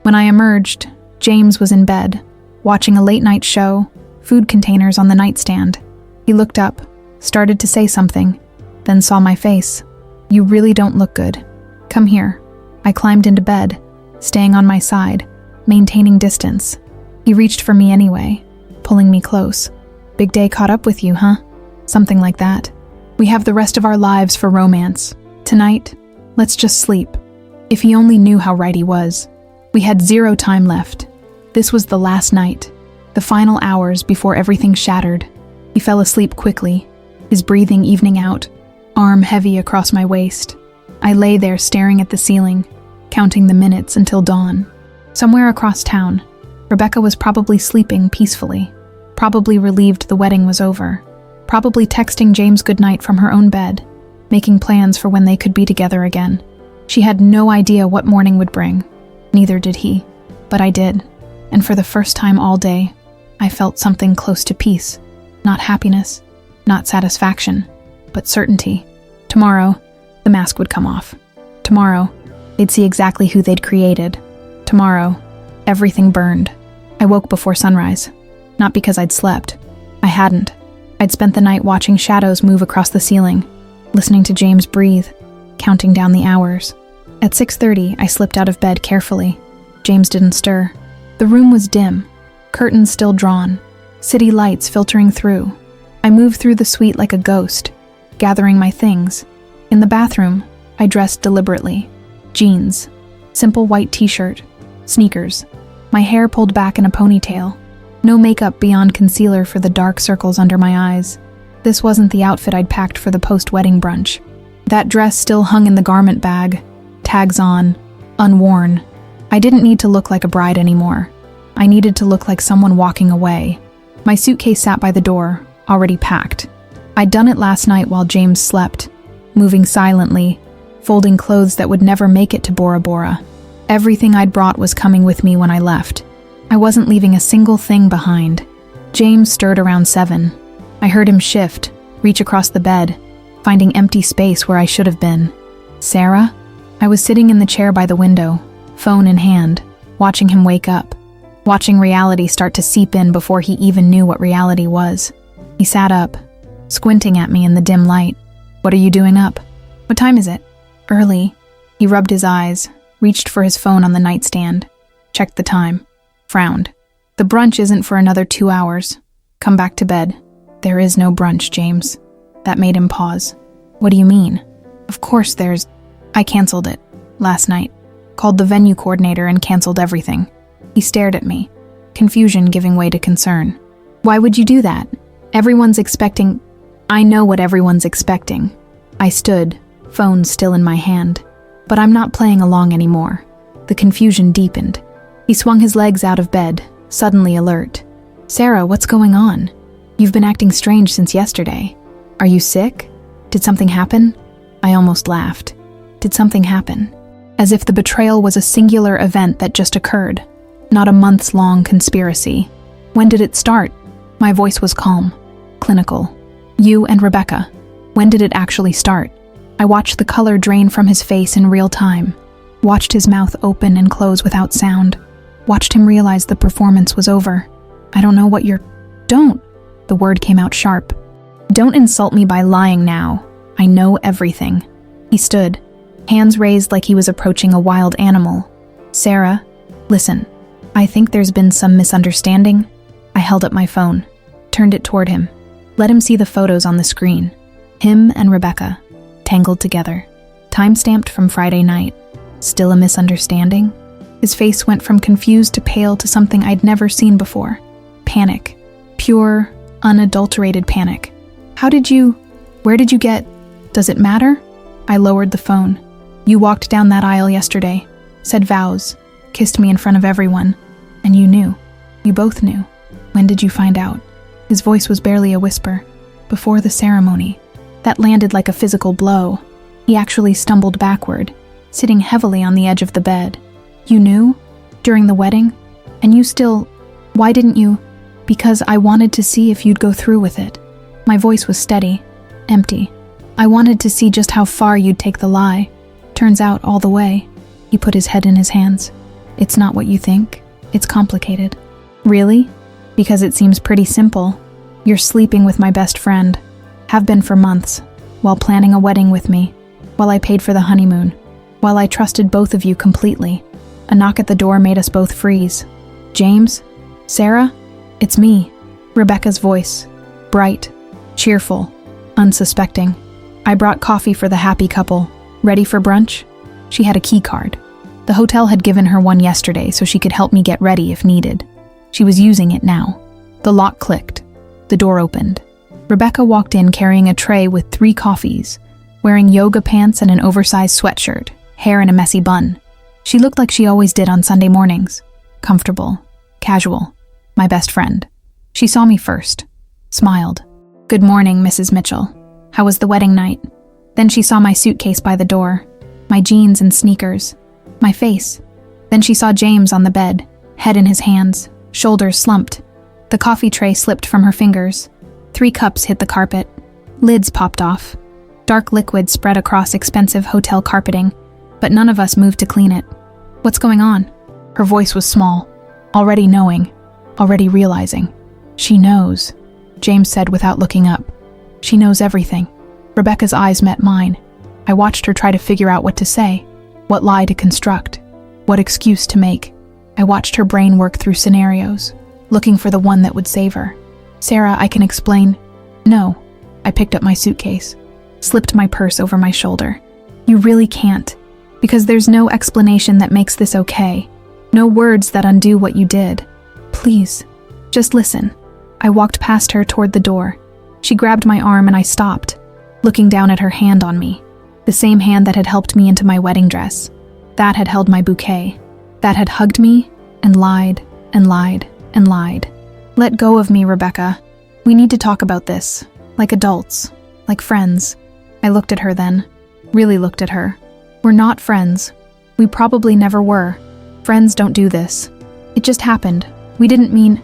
When I emerged, James was in bed, watching a late-night show, food containers on the nightstand. He looked up, started to say something, then saw my face. "You really don't look good. Come here." I climbed into bed, staying on my side, maintaining distance. He reached for me anyway, pulling me close. "Big day caught up with you, huh?" Something like that. "We have the rest of our lives for romance. Tonight, let's just sleep." If he only knew how right he was. We had 0 time left. This was the last night, the final hours before everything shattered. He fell asleep quickly, his breathing evening out, arm heavy across my waist. I lay there staring at the ceiling, counting the minutes until dawn. Somewhere across town, Rebecca was probably sleeping peacefully, probably relieved the wedding was over, probably texting James goodnight from her own bed, making plans for when they could be together again. She had no idea what morning would bring. Neither did he. But I did. And for the first time all day, I felt something close to peace. Not happiness, not satisfaction, but certainty. Tomorrow, the mask would come off. Tomorrow, they'd see exactly who they'd created. Tomorrow, everything burned. I woke before sunrise. Not because I'd slept. I hadn't. I'd spent the night watching shadows move across the ceiling, listening to James breathe, counting down the hours. At 6:30, I slipped out of bed carefully. James didn't stir. The room was dim, curtains still drawn, city lights filtering through. I moved through the suite like a ghost, gathering my things. In the bathroom, I dressed deliberately. Jeans, simple white t-shirt, sneakers, my hair pulled back in a ponytail. No makeup beyond concealer for the dark circles under my eyes. This wasn't the outfit I'd packed for the post-wedding brunch. That dress still hung in the garment bag, tags on, unworn. I didn't need to look like a bride anymore. I needed to look like someone walking away. My suitcase sat by the door, already packed. I'd done it last night while James slept, moving silently, folding clothes that would never make it to Bora Bora. Everything I'd brought was coming with me when I left. I wasn't leaving a single thing behind. James stirred around 7. I heard him shift, reach across the bed, finding empty space where I should have been. "Sarah?" I was sitting in the chair by the window, phone in hand, watching him wake up, watching reality start to seep in before he even knew what reality was. He sat up, squinting at me in the dim light. "What are you doing up? What time is it?" "Early." He rubbed his eyes, reached for his phone on the nightstand, checked the time, frowned. "The brunch isn't for another 2 hours. Come back to bed." "There is no brunch, James." That made him pause. "What do you mean?" "Of course there's..." "I canceled it. Last night. Called the venue coordinator and canceled everything." He stared at me, confusion giving way to concern. "Why would you do that? Everyone's expecting..." "I know what everyone's expecting." I stood, phone still in my hand. But I'm not playing along anymore. The confusion deepened. He swung his legs out of bed, suddenly alert. "Sarah, what's going on? You've been acting strange since yesterday. Are you sick? Did something happen?" I almost laughed. Did something happen? As if the betrayal was a singular event that just occurred, not a months-long conspiracy. "When did it start?" My voice was calm, clinical. "You and Rebecca. When did it actually start?" I watched the color drain from his face in real time, watched his mouth open and close without sound, watched him realize the performance was over. "I don't know what you're..." "Don't!" The word came out sharp. "Don't insult me by lying now. I know everything." He stood, hands raised like he was approaching a wild animal. "Sarah, listen. I think there's been some misunderstanding." I held up my phone, turned it toward him, let him see the photos on the screen. Him and Rebecca, tangled together, time-stamped from Friday night. Still a misunderstanding? His face went from confused to pale to something I'd never seen before. Panic. Pure, unadulterated panic. Where did you get... Does it matter?" I lowered the phone. "You walked down that aisle yesterday, said vows, kissed me in front of everyone, and you knew. You both knew. When did you find out?" His voice was barely a whisper. "Before the ceremony." That landed like a physical blow. He actually stumbled backward, sitting heavily on the edge of the bed. "You knew? During the wedding? And you still... Why didn't you?" "Because I wanted to see if you'd go through with it." My voice was steady, empty. "I wanted to see just how far you'd take the lie. Turns out all the way." He put his head in his hands. It's not what you think. It's complicated. Really? Because it seems pretty simple. You're sleeping with my best friend. Have been for months. While planning a wedding with me. While I paid for the honeymoon. While I trusted both of you completely. A knock at the door made us both freeze. James? Sarah? It's me. Rebecca's voice. Bright. Cheerful. Unsuspecting. I brought coffee for the happy couple. Ready for brunch? She had a key card. The hotel had given her one yesterday so she could help me get ready if needed. She was using it now. The lock clicked. The door opened. Rebecca walked in carrying a tray with 3 coffees, wearing yoga pants and an oversized sweatshirt, hair in a messy bun. She looked like she always did on Sunday mornings. Comfortable. Casual. My best friend. She saw me first. Smiled. Good morning, Mrs. Mitchell. How was the wedding night? Then she saw my suitcase by the door, my jeans and sneakers, my face. Then she saw James on the bed, head in his hands, shoulders slumped. The coffee tray slipped from her fingers. 3 cups hit the carpet. Lids popped off. Dark liquid spread across expensive hotel carpeting, but none of us moved to clean it. What's going on? Her voice was small, already knowing, already realizing. She knows, James said without looking up. She knows everything. Rebecca's eyes met mine. I watched her try to figure out what to say, what lie to construct, what excuse to make. I watched her brain work through scenarios, looking for the one that would save her. Sarah, I can explain. No. I picked up my suitcase, slipped my purse over my shoulder. You really can't, because there's no explanation that makes this okay. No words that undo what you did. Please, just listen. I walked past her toward the door. She grabbed my arm and I stopped, looking down at her hand on me. The same hand that had helped me into my wedding dress. That had held my bouquet. That had hugged me and lied and lied and lied. Let go of me, Rebecca. We need to talk about this. Like adults. Like friends. I looked at her then. Really looked at her. We're not friends. We probably never were. Friends don't do this. It just happened. We didn't mean...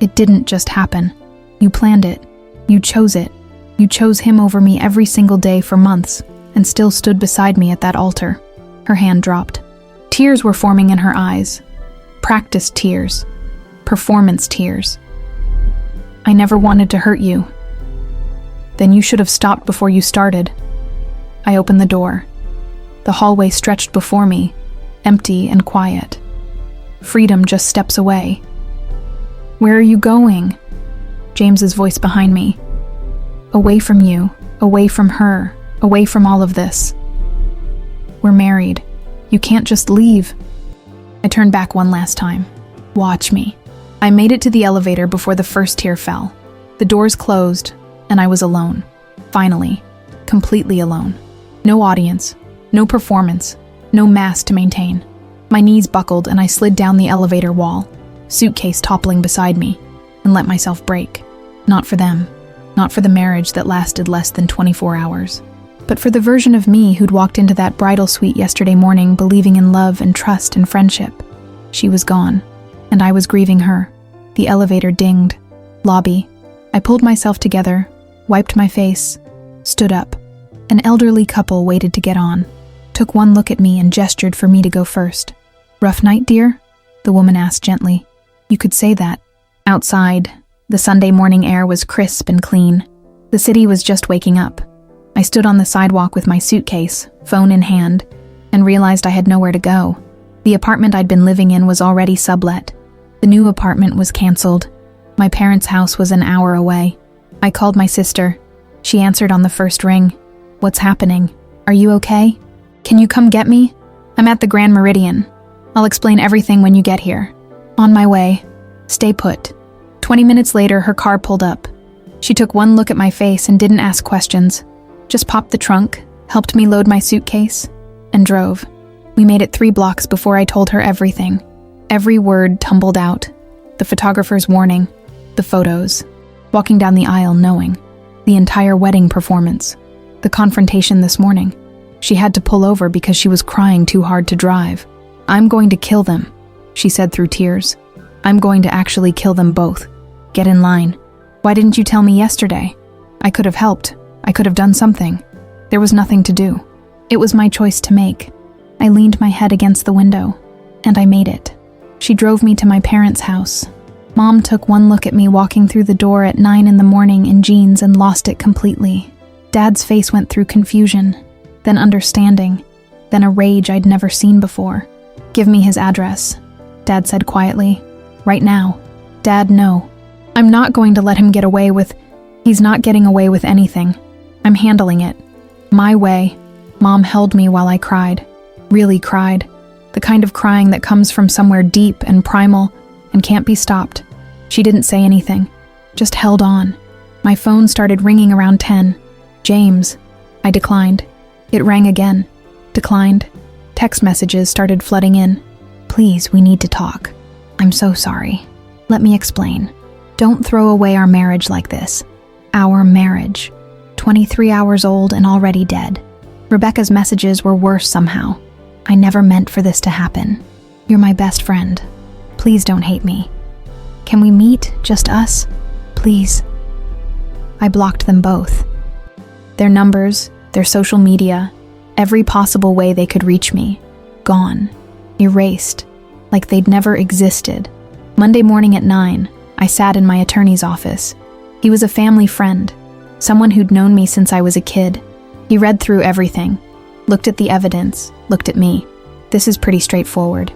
It didn't just happen. You planned it. You chose it. You chose him over me every single day for months, and still stood beside me at that altar. Her hand dropped. Tears were forming in her eyes. Practiced tears. Performance tears. I never wanted to hurt you. Then you should have stopped before you started. I opened the door. The hallway stretched before me, empty and quiet. Freedom just steps away. Where are you going? James's voice behind me. Away from you, away from her, away from all of this. We're married. You can't just leave. I turned back one last time. Watch me. I made it to the elevator before the first tear fell. The doors closed, and I was alone. Finally. Completely alone. No audience. No performance. No mask to maintain. My knees buckled and I slid down the elevator wall, suitcase toppling beside me, and let myself break. Not for them. Not for the marriage that lasted less than 24 hours. But for the version of me who'd walked into that bridal suite yesterday morning believing in love and trust and friendship. She was gone, and I was grieving her. The elevator dinged. Lobby. I pulled myself together, wiped my face, stood up. An elderly couple waited to get on, took one look at me and gestured for me to go first. Rough night, dear? The woman asked gently. You could say that. Outside, the Sunday morning air was crisp and clean. The city was just waking up. I stood on the sidewalk with my suitcase, phone in hand, and realized I had nowhere to go. The apartment I'd been living in was already sublet. The new apartment was canceled. My parents' house was an hour away. I called my sister. She answered on the first ring. What's happening? Are you okay? Can you come get me? I'm at the Grand Meridian. I'll explain everything when you get here. On my way. Stay put. 20 minutes later, her car pulled up. She took one look at my face and didn't ask questions. Just popped the trunk, helped me load my suitcase, and drove. We made it 3 blocks before I told her everything. Every word tumbled out. The photographer's warning. The photos. Walking down the aisle knowing. The entire wedding performance. The confrontation this morning. She had to pull over because she was crying too hard to drive. I'm going to kill them, she said through tears. I'm going to actually kill them both. Get in line. Why didn't you tell me yesterday? I could have helped. I could have done something. There was nothing to do. It was my choice to make. I leaned my head against the window. And I made it. She drove me to my parents' house. Mom took one look at me walking through the door at 9 in the morning in jeans and lost it completely. Dad's face went through confusion, then understanding, then a rage I'd never seen before. "Give me his address," Dad said quietly. "Right now." "Dad, no. I'm not going to let him get away with... He's not getting away with anything. I'm handling it. My way." Mom held me while I cried. Really cried. The kind of crying that comes from somewhere deep and primal and can't be stopped. She didn't say anything, just held on. My phone started ringing around 10. "James." I declined. It rang again. Declined. Text messages started flooding in. "Please, we need to talk. I'm so sorry. Let me explain. Don't throw away our marriage like this. Our marriage. 23 hours old and already dead." Rebecca's messages were worse somehow. "I never meant for this to happen. You're my best friend. Please don't hate me. Can we meet, just us? Please." I blocked them both. Their numbers, their social media, every possible way they could reach me. Gone. Erased. Like they'd never existed. Monday morning at 9, I sat in my attorney's office. He was a family friend, someone who'd known me since I was a kid. He read through everything, looked at the evidence, looked at me. "This is pretty straightforward.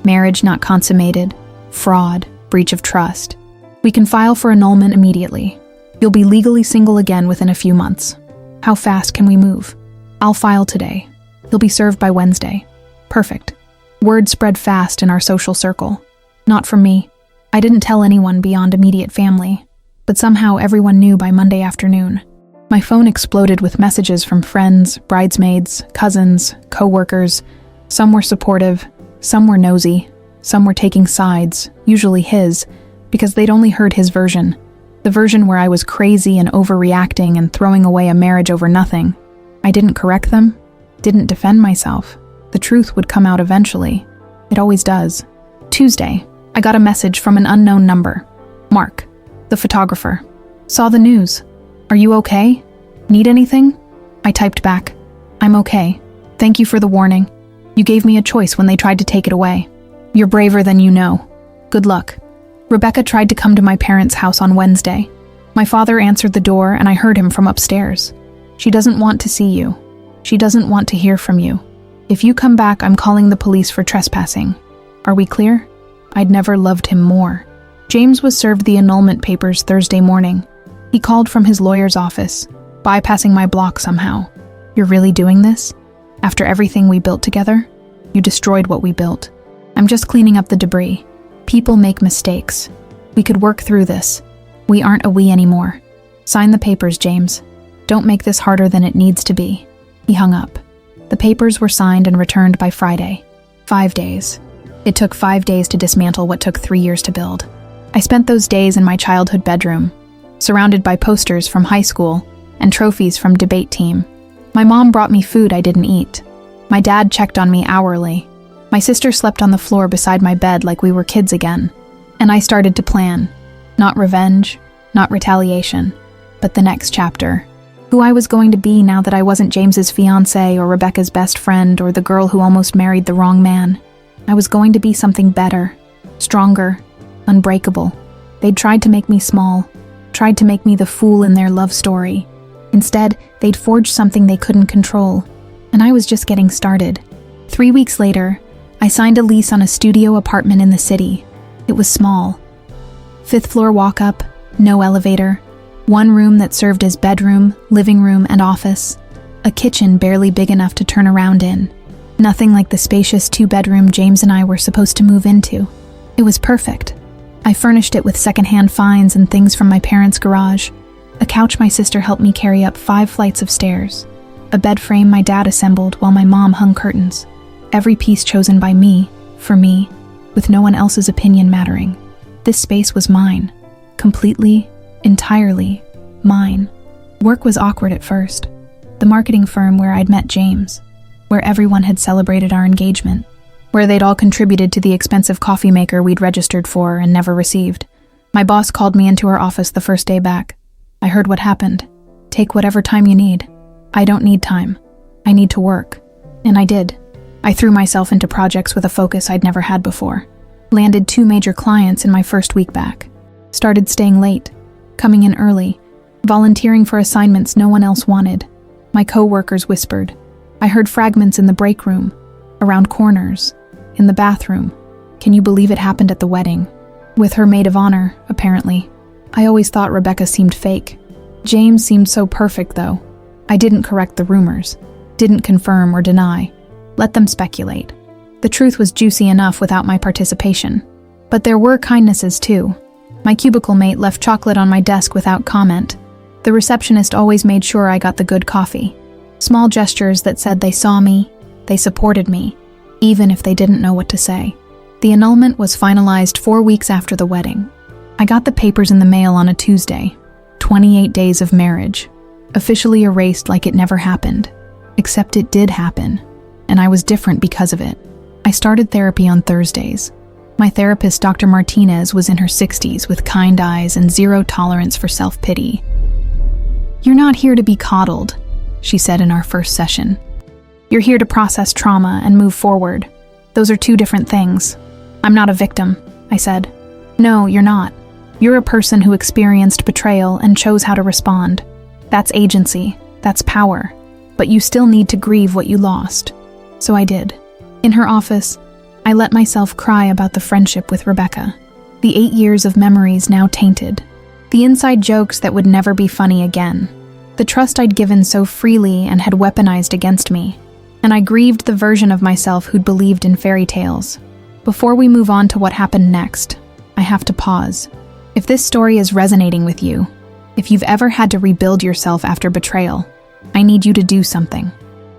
Marriage not consummated, fraud, breach of trust. We can file for annulment immediately. You'll be legally single again within a few months. How fast can we move? I'll file today. He'll be served by Wednesday." Perfect. Word spread fast in our social circle. Not from me. I didn't tell anyone beyond immediate family, but somehow everyone knew by Monday afternoon. My phone exploded with messages from friends, bridesmaids, cousins, co-workers. Some were supportive, some were nosy, some were taking sides, usually his, because they'd only heard his version. The version where I was crazy and overreacting and throwing away a marriage over nothing. I didn't correct them, didn't defend myself. The truth would come out eventually. It always does. Tuesday, I got a message from an unknown number. "Mark, the photographer. Saw the news. Are you okay? Need anything?" I typed back, "I'm okay. Thank you for the warning. You gave me a choice when they tried to take it away. You're braver than you know. Good luck." Rebecca tried to come to my parents' house on Wednesday. My father answered the door and I heard him from upstairs. "She doesn't want to see you. She doesn't want to hear from you. If you come back, I'm calling the police for trespassing. Are we clear?" I'd never loved him more. James was served the annulment papers Thursday morning. He called from his lawyer's office, bypassing my block somehow. "You're really doing this? After everything we built together? You destroyed what we built. I'm just cleaning up the debris. People make mistakes. We could work through this. We aren't a we anymore. Sign the papers, James. Don't make this harder than it needs to be." He hung up. The papers were signed and returned by Friday. 5 days. It took 5 days to dismantle what took 3 years to build. I spent those days in my childhood bedroom, surrounded by posters from high school and trophies from debate team. My mom brought me food I didn't eat. My dad checked on me hourly. My sister slept on the floor beside my bed like we were kids again. And I started to plan. Not revenge, not retaliation, but the next chapter. Who I was going to be now that I wasn't James's fiancé or Rebecca's best friend or the girl who almost married the wrong man. I was going to be something better, stronger, unbreakable. They'd tried to make me small, tried to make me the fool in their love story. Instead, they'd forged something they couldn't control, and I was just getting started. 3 weeks later, I signed a lease on a studio apartment in the city. It was small. 5th floor walk-up, no elevator, one room that served as bedroom, living room, and office, a kitchen barely big enough to turn around in. Nothing like the spacious 2-bedroom James and I were supposed to move into. It was perfect. I furnished it with secondhand finds and things from my parents' garage. A couch my sister helped me carry up 5 flights of stairs. A bed frame my dad assembled while my mom hung curtains. Every piece chosen by me, for me, with no one else's opinion mattering. This space was mine. Completely, entirely, mine. Work was awkward at first. The marketing firm where I'd met James, where everyone had celebrated our engagement, where they'd all contributed to the expensive coffee maker we'd registered for and never received. My boss called me into her office the first day back. I heard what happened. "Take whatever time you need." I don't need time. I need to work. And I did. I threw myself into projects with a focus I'd never had before. Landed 2 major clients in my first week back. Started staying late, coming in early, volunteering for assignments no one else wanted. My co-workers whispered. I heard fragments in the break room, around corners, in the bathroom. Can you believe it happened at the wedding? With her maid of honor, apparently. I always thought Rebecca seemed fake. James seemed so perfect, though. I didn't correct the rumors, didn't confirm or deny. Let them speculate. The truth was juicy enough without my participation. But there were kindnesses, too. My cubicle mate left chocolate on my desk without comment. The receptionist always made sure I got the good coffee. Small gestures that said they saw me, they supported me, even if they didn't know what to say. The annulment was finalized 4 weeks after the wedding. I got the papers in the mail on a Tuesday. 28 days of marriage. Officially erased like it never happened. Except it did happen, and I was different because of it. I started therapy on Thursdays. My therapist, Dr. Martinez, was in her 60s with kind eyes and zero tolerance for self-pity. "You're not here to be coddled," she said in our first session. "You're here to process trauma and move forward. Those are 2 different things." "I'm not a victim," I said. "No, you're not. You're a person who experienced betrayal and chose how to respond. That's agency. That's power. But you still need to grieve what you lost." So I did. In her office, I let myself cry about the friendship with Rebecca. The 8 years of memories now tainted. The inside jokes that would never be funny again. The trust I'd given so freely and had weaponized against me. And I grieved the version of myself who'd believed in fairy tales. Before we move on to what happened next, I have to pause. If this story is resonating with you, if you've ever had to rebuild yourself after betrayal, I need you to do something.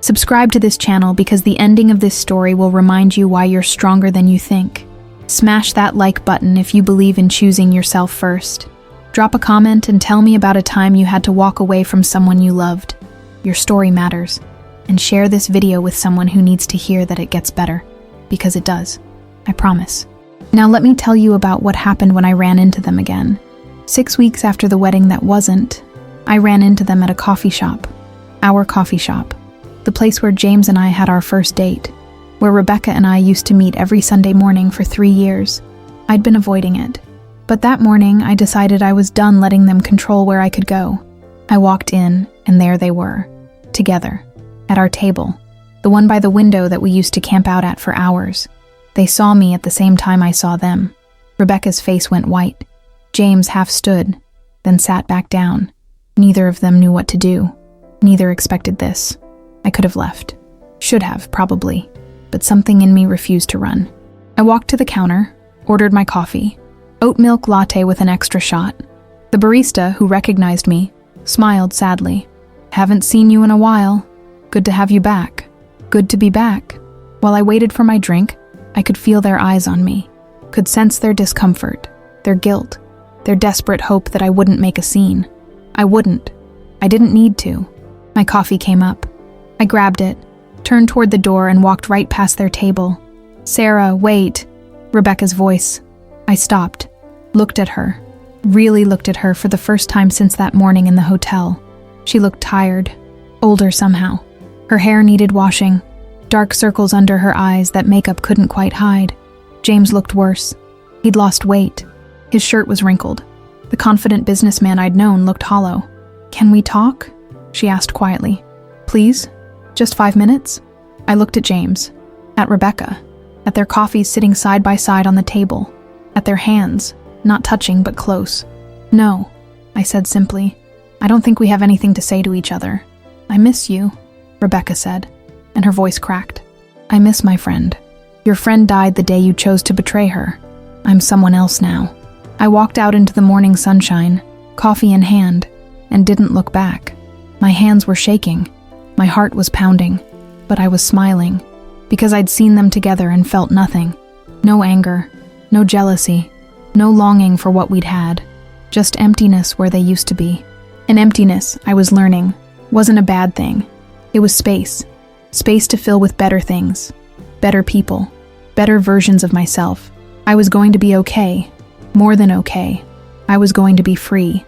Subscribe to this channel because the ending of this story will remind you why you're stronger than you think. Smash that like button if you believe in choosing yourself first. Drop a comment and tell me about a time you had to walk away from someone you loved. Your story matters. And share this video with someone who needs to hear that it gets better. Because it does. I promise. Now let me tell you about what happened when I ran into them again. 6 weeks after the wedding that wasn't, I ran into them at a coffee shop. Our coffee shop. The place where James and I had our first date. Where Rebecca and I used to meet every Sunday morning for 3 years. I'd been avoiding it. But that morning, I decided I was done letting them control where I could go. I walked in, and there they were. Together. At our table. The one by the window that we used to camp out at for hours. They saw me at the same time I saw them. Rebecca's face went white. James half stood, then sat back down. Neither of them knew what to do. Neither expected this. I could have left. Should have, probably. But something in me refused to run. I walked to the counter, ordered my coffee. Oat milk latte with an extra shot. The barista, who recognized me, smiled sadly. "Haven't seen you in a while. Good to have you back. Good to be back." While I waited for my drink, I could feel their eyes on me, could sense their discomfort, their guilt, their desperate hope that I wouldn't make a scene. I wouldn't. I didn't need to. My coffee came up. I grabbed it, turned toward the door and walked right past their table. "Sarah, wait." Rebecca's voice. I stopped, looked at her, really looked at her for the first time since that morning in the hotel. She looked tired, older somehow. Her hair needed washing, dark circles under her eyes that makeup couldn't quite hide. James looked worse. He'd lost weight. His shirt was wrinkled. The confident businessman I'd known looked hollow. "Can we talk?" she asked quietly. "Please? Just 5 minutes?" I looked at James, at Rebecca, at their coffees sitting side by side on the table, at their hands, not touching but close. "No," I said simply. "I don't think we have anything to say to each other." "I miss you," Rebecca said, and her voice cracked. "I miss my friend. Your friend died the day you chose to betray her. I'm someone else now." I walked out into the morning sunshine, coffee in hand, and didn't look back. My hands were shaking. My heart was pounding, but I was smiling, because I'd seen them together and felt nothing. No anger, no jealousy, no longing for what we'd had. Just emptiness where they used to be. An emptiness, I was learning, wasn't a bad thing. It was space. Space to fill with better things. Better people. Better versions of myself. I was going to be okay. More than okay. I was going to be free.